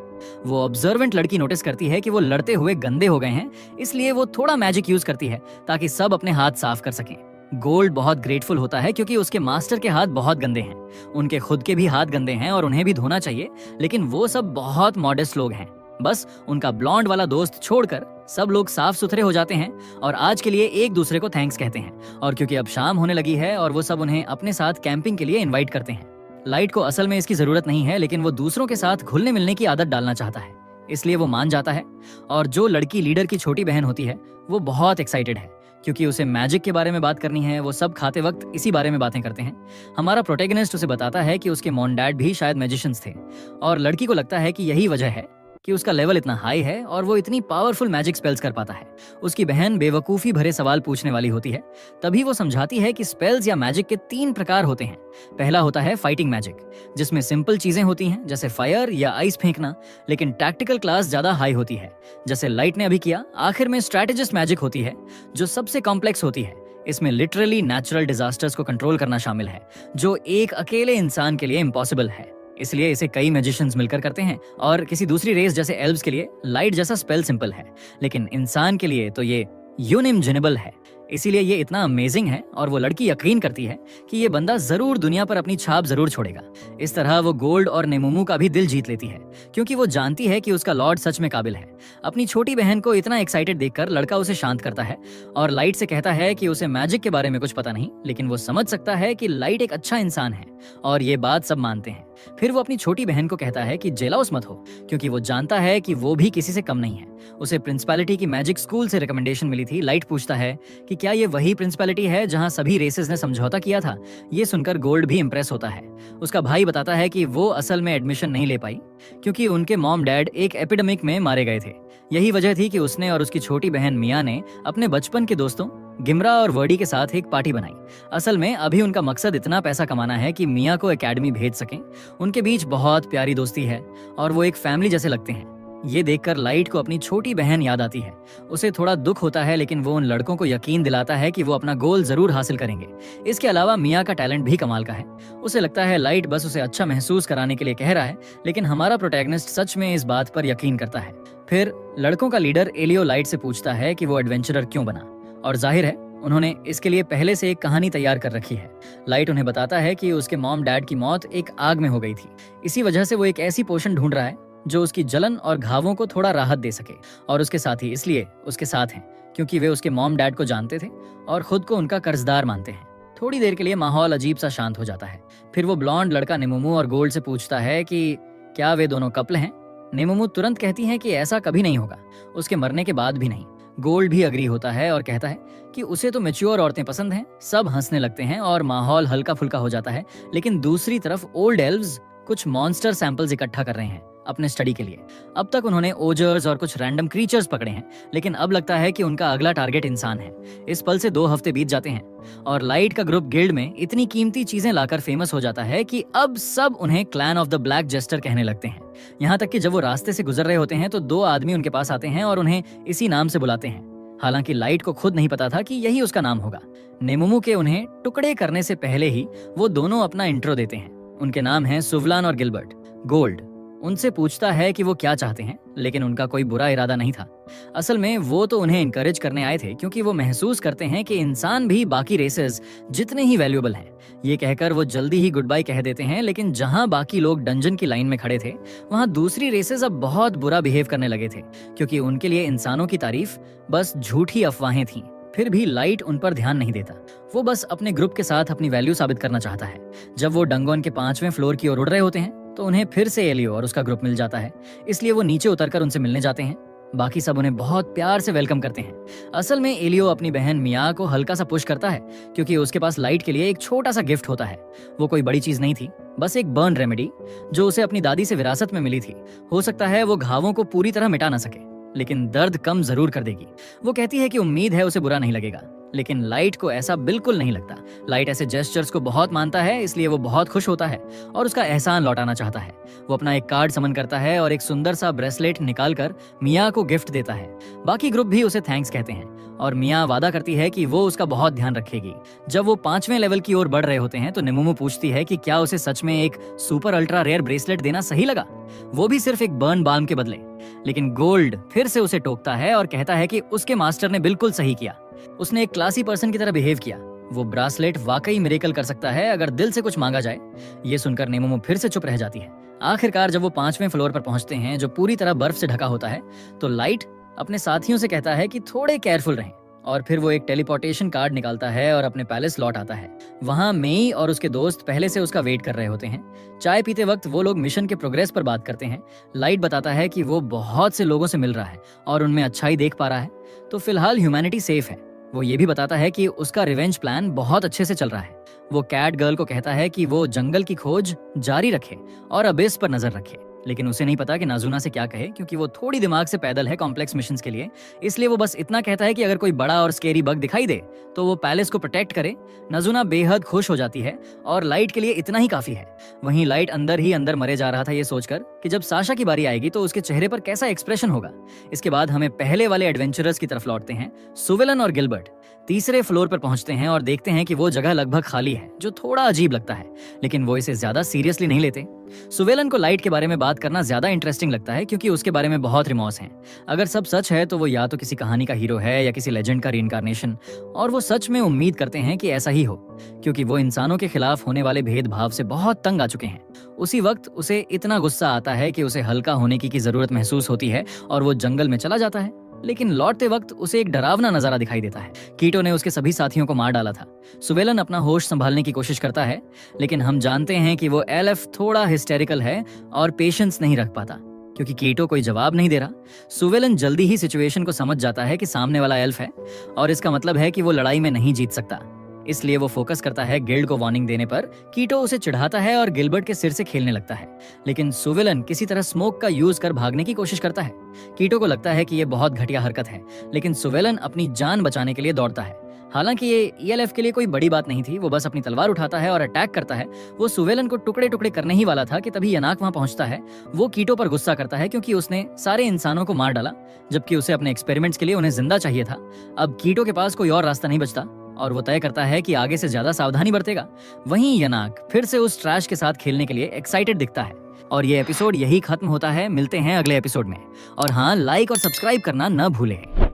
वो ऑब्जर्वेंट लड़की नोटिस करती है कि वो लड़ते हुए गंदे हो गए हैं, इसलिए वो थोड़ा मैजिक यूज करती है ताकि सब अपने हाथ साफ कर सकें। गोल्ड बहुत ग्रेटफुल होता है क्योंकि उसके मास्टर के हाथ बहुत गंदे हैं। उनके खुद के भी हाथ गंदे हैं और उन्हें भी धोना चाहिए, लेकिन वो सब बहुत मॉडेस्ट लोग हैं। बस उनका ब्लॉन्ड वाला दोस्त छोड़कर सब लोग साफ सुथरे हो जाते हैं और आज के लिए एक दूसरे को थैंक्स कहते हैं। और क्योंकि अब शाम होने लगी है और वो सब उन्हें अपने साथ कैंपिंग के लिए इनवाइट करते हैं। लाइट को असल में इसकी जरूरत नहीं है, लेकिन वो दूसरों के साथ घुलने मिलने की आदत डालना चाहता है, इसलिए वो मान जाता है। और जो लड़की लीडर की छोटी बहन होती है वो बहुत एक्साइटेड है क्योंकि उसे मैजिक के बारे में बात करनी है। वो सब खाते वक्त इसी बारे में बातें करते हैं। हमारा प्रोटैगनिस्ट उसे बताता है कि उसके मॉम डैड भी शायद मैजिशियंस थे और लड़की को लगता है कि यही वजह है कि उसका लेवल इतना हाई है और वो इतनी पावरफुल मैजिक स्पेल्स कर पाता है। उसकी बहन बेवकूफी भरे सवाल पूछने वाली होती है, तभी वो समझाती है कि स्पेल्स या मैजिक के 3 प्रकार होते हैं। पहला होता है फाइटिंग मैजिक, जिसमें सिंपल चीजें होती हैं जैसे फायर या आइस फेंकना, लेकिन टैक्टिकल क्लास ज्यादा हाई होती है, जैसे लाइट ने अभी किया। आखिर में स्ट्रैटेजिस्ट मैजिक होती है, जो सबसे कॉम्प्लेक्स होती है। इसमें लिटरली नेचुरल डिजास्टर्स को कंट्रोल करना शामिल है, जो एक अकेले इंसान के लिए इम्पॉसिबल है, इसलिए इसे कई मैजिशियंस मिलकर करते हैं। और किसी दूसरी रेस जैसे एल्व्स के लिए लाइट जैसा स्पेल सिंपल है, लेकिन इंसान के लिए तो ये यूनिमजिनेबल है, इसीलिए ये इतना अमेजिंग है। और वो लड़की यकीन करती है कि ये बंदा जरूर दुनिया पर अपनी छाप जरूर छोड़ेगा। इस तरह वो गोल्ड और नेमोमो का भी दिल जीत लेती है, क्योंकि वो जानती है कि उसका लॉर्ड सच में काबिल है। अपनी छोटी बहन को इतना एक्साइटेड देखकर लड़का उसे शांत करता है और लाइट से कहता है कि उसे मैजिक के बारे में कुछ पता नहीं, लेकिन वो समझ सकता है कि लाइट एक अच्छा इंसान है, और ये बात सब मानते हैं। फिर वो अपनी छोटी बहन को कहता है कि जेलस मत हो, क्योंकि वो जानता है कि वो भी किसी से कम नहीं है। उसे प्रिंसिपैलिटी की मैजिक स्कूल से रिकमेंडेशन मिली थी। लाइट पूछता है कि क्या ये वही प्रिंसिपैलिटी है जहां सभी रेसेस ने समझौता किया था। ये सुनकर गोल्ड भी इंप्रेस होता है। उसका भाई बताता है कि वो असल में एडमिशन नहीं ले पाई क्योंकि उनके मॉम डैड एक एपिडेमिक में मारे गए थे। यही वजह थी कि उसने और उसकी छोटी बहन मिया ने अपने बचपन के दोस्तों गिमरा और वर्डी के साथ एक पार्टी बनाई। असल में अभी उनका मकसद इतना पैसा कमाना है कि मिया को एकेडमी भेज सकें। उनके बीच बहुत प्यारी दोस्ती है और वो एक फैमिली जैसे लगते हैं। ये देखकर लाइट को अपनी छोटी बहन याद आती है। उसे थोड़ा दुख होता है, लेकिन वो उन लड़कों को यकीन दिलाता है कि वो अपना गोल जरूर हासिल करेंगे। इसके अलावा मिया का टैलेंट भी कमाल का है। उसे लगता है लाइट बस उसे अच्छा महसूस कराने के लिए कह रहा है, लेकिन हमारा प्रोटैगनिस्ट सच में इस बात पर यकीन करता है। फिर लड़कों का लीडर एलियो लाइट से पूछता है कि वो एडवेंचरर क्यों बना, और जाहिर है उन्होंने इसके लिए पहले से एक कहानी तैयार कर रखी है। लाइट उन्हें बताता है कि उसके मॉम डैड की मौत एक आग में हो गई थी। इसी वजह से वो एक ऐसी पोशन ढूंढ रहा है जो उसकी जलन और घावों को थोड़ा राहत दे सके, और उसके साथ ही इसलिए उसके साथ हैं क्योंकि वे उसके मॉम डैड को जानते थे और खुद को उनका कर्जदार मानते हैं। थोड़ी देर के लिए माहौल अजीब सा शांत हो जाता है। फिर वो ब्लॉन्ड लड़का नेमोमो और गोल्ड से पूछता है कि क्या वे दोनों कपल हैं। नेमोमो तुरंत कहती है कि ऐसा कभी नहीं होगा, उसके मरने के बाद भी नहीं। गोल्ड भी अग्री होता है और कहता है कि उसे तो मैच्योर औरतें पसंद हैं। सब हंसने लगते हैं और माहौल हल्का फुल्का हो जाता है। लेकिन दूसरी तरफ ओल्ड एल्व्स कुछ मॉन्स्टर सैंपल्स इकट्ठा कर रहे हैं अपने स्टडी के लिए। अब तक उन्होंने ओजर्स और कुछ रैंडम क्रीचर्स पकड़े हैं, लेकिन अब लगता है कि उनका अगला टारगेट इंसान है। इस पल से 2 हफ्ते बीत जाते हैं और लाइट का ग्रुप गिल्ड में इतनी कीमती चीजें लाकर फेमस हो जाता है कि अब सब उन्हें clan of the black jester कहने लगते हैं। यहाँ तक कि जब वो रास्ते से गुजर रहे होते हैं तो 2 आदमी उनके पास आते हैं और उन्हें इसी नाम से बुलाते हैं। हालांकि लाइट को खुद नहीं पता था कि यही उसका नाम होगा। नेमोमो के उन्हें टुकड़े करने से पहले ही वो दोनों अपना इंट्रो देते हैं। उनके नाम हैं सुवलान और गिलबर्ट। गोल्ड, उनसे पूछता है कि वो क्या चाहते हैं, लेकिन उनका कोई बुरा इरादा नहीं था। असल में वो तो उन्हें इनकरेज करने आए थे, क्योंकि वो महसूस करते हैं कि इंसान भी बाकी रेसेस जितने ही वैल्यूएबल हैं। ये कहकर वो जल्दी ही गुड बाय कह देते हैं, लेकिन जहां बाकी लोग डंजन की लाइन में खड़े थे, वहां दूसरी रेसेस अब बहुत बुरा बिहेव करने लगे थे, क्योंकि उनके लिए इंसानों की तारीफ बस झूठी अफवाहें थीं। फिर भी लाइट उन पर ध्यान नहीं देता। वो बस अपने ग्रुप के साथ अपनी वैल्यू साबित करना चाहता है। जब वो डंगोन के 5वें फ्लोर की ओर उड़ रहे होते हैं, तो उन्हें फिर से एलियो और उसका ग्रुप मिल जाता है। इसलिए वो नीचे उतरकर उनसे मिलने जाते हैं। बाकी सब उन्हें बहुत प्यार से वेलकम करते हैं। असल में एलियो अपनी बहन मिया को हल्का सा पुश करता है, क्योंकि उसके पास लाइट के लिए एक छोटा सा गिफ्ट होता है। वो कोई बड़ी चीज नहीं थी, बस एक बर्न रेमेडी जो उसे अपनी दादी से विरासत में मिली थी। हो सकता है वो घावों को पूरी तरह मिटा ना सके, लेकिन दर्द कम जरूर कर देगी। वो कहती है कि उम्मीद है उसे बुरा नहीं लगेगा, लेकिन लाइट को ऐसा बिल्कुल नहीं लगता। लाइट ऐसे जेस्चर्स को बहुत मानता है, इसलिए वो बहुत खुश होता है और उसका एहसान लौटाना चाहता है। वो अपना एक कार्ड समन करता है और एक सुंदर सा ब्रेसलेट निकालकर मिया को गिफ्ट देता है। बाकी ग्रुप भी उसे थैंक्स कहते हैं और मिया वादा करती है कि वो उसका बहुत ध्यान रखेगी। जब वो 5वें लेवल की ओर बढ़ रहे होते हैं, तो नेमोमो पूछती है कि क्या उसे सच में एक सुपर अल्ट्रा रेयर ब्रेसलेट देना सही लगा, वो भी सिर्फ एक बर्न बाल्म के बदले। लेकिन गोल्ड फिर से उसे टोकता है और कहता है कि उसके मास्टर ने बिल्कुल सही किया। उसने एक क्लासी पर्सन की तरह बिहेव किया। वो ब्रासलेट वाकई मिरेकल कर सकता है अगर दिल से कुछ मांगा जाए। ये सुनकर नेमोमो फिर से चुप रह जाती है। आखिरकार जब वो 5वें फ्लोर पर पहुंचते हैं, जो पूरी तरह बर्फ से ढका होता है, तो लाइट अपने साथियों से कहता है कि थोड़े केयरफुल रहें। और फिर वो एक टेलीपोर्टेशन कार्ड निकालता है और अपने पैलेस लौट आता है। वहां मेई और उसके दोस्त पहले से उसका वेट कर रहे होते हैं। चाय पीते वक्त वो लोग मिशन के प्रोग्रेस पर बात करते हैं। लाइट बताता है कि वो बहुत से लोगों से मिल रहा है और उनमें अच्छाई देख पा रहा है, तो फिलहाल ह्यूमैनिटी सेफ है। वो ये भी बताता है कि उसका रिवेंज प्लान बहुत अच्छे से चल रहा है। वो कैट गर्ल को कहता है कि वो जंगल की खोज जारी रखे और अबिस पर नजर रखे, लेकिन उसे नहीं पता कि नाजुना से क्या कहे, क्योंकि वो थोड़ी दिमाग से पैदल है कॉम्प्लेक्स मिशंस के लिए। इसलिए वो बस इतना कहता है कि अगर कोई बड़ा और स्केरी बग दिखाई दे तो वो पैलेस को प्रोटेक्ट करे। नाजुना बेहद खुश हो जाती है और लाइट के लिए इतना ही काफी है। वहीं लाइट अंदर ही अंदर मरे जा रहा था, ये सोचकर कि जब साशा की बारी आएगी तो उसके चेहरे पर कैसा एक्सप्रेशन होगा। इसके बाद हमें पहले वाले एडवेंचरर्स की तरफ लौटते हैं। सुवेलन और गिलबर्ट 3रे फ्लोर पर पहुंचते हैं और देखते हैं कि वो जगह लगभग खाली है, जो थोड़ा अजीब लगता है, लेकिन वो इसे ज्यादा सीरियसली नहीं लेते। सुवेलन को लाइट के बारे में बात करना ज्यादा इंटरेस्टिंग लगता है, क्योंकि उसके बारे में बहुत रिमोर्स हैं। अगर सब सच है तो वो या तो किसी कहानी का हीरो है या किसी लेजेंड का रीइंकार्नेशन, और वो सच में उम्मीद करते हैं कि ऐसा ही हो, क्योंकि वो इंसानों के खिलाफ होने वाले भेदभाव से बहुत तंग आ चुके हैं। उसी वक्त उसे इतना गुस्सा आता है कि उसे हल्का होने की जरूरत महसूस होती है और वो जंगल में चला जाता है। लेकिन लौटते वक्त उसे एक डरावना नजारा दिखाई देता है। कीटो ने उसके सभी साथियों को मार डाला था। सुवेलन अपना होश संभालने की कोशिश करता है, लेकिन हम जानते हैं कि वो एलएफ थोड़ा हिस्टेरिकल है और पेशेंस नहीं रख पाता, क्योंकि कीटो कोई जवाब नहीं दे रहा। सुवेलन जल्दी ही सिचुएशन को समझ जाता है कि सामने वाला एल्फ है और इसका मतलब है कि वो लड़ाई में नहीं जीत सकता। इसलिए वो फोकस करता है गिल्ड को वार्निंग देने पर। कीटो उसे चिढ़ाता है और गिलबर्ट के सिर से खेलने लगता है, लेकिन सुवेलन किसी तरह स्मोक का यूज कर भागने की कोशिश करता है। कीटो को लगता है कि ये बहुत घटिया हरकत है, लेकिन सुवेलन अपनी जान बचाने के लिए दौड़ता है। हालांकि ये ईएलएफ के लिए कोई बड़ी बात नहीं थी। वो बस अपनी तलवार उठाता है और अटैक करता है। वो सुवेलन को टुकड़े टुकड़े करने ही वाला था कि तभी यनाक वहां पहुंचता है। वो कीटो पर गुस्सा करता है क्योंकि उसने सारे इंसानों को मार डाला, जबकि उसे अपने एक्सपेरिमेंट्स के लिए उन्हें जिंदा चाहिए था। अब कीटो के पास कोई और रास्ता नहीं बचता और वो तय करता है कि आगे से ज्यादा सावधानी बरतेगा। वहीं यनाक फिर से उस ट्रैश के साथ खेलने के लिए एक्साइटेड दिखता है। और ये एपिसोड यही खत्म होता है। मिलते हैं अगले एपिसोड में, और हाँ, लाइक और सब्सक्राइब करना न भूलें।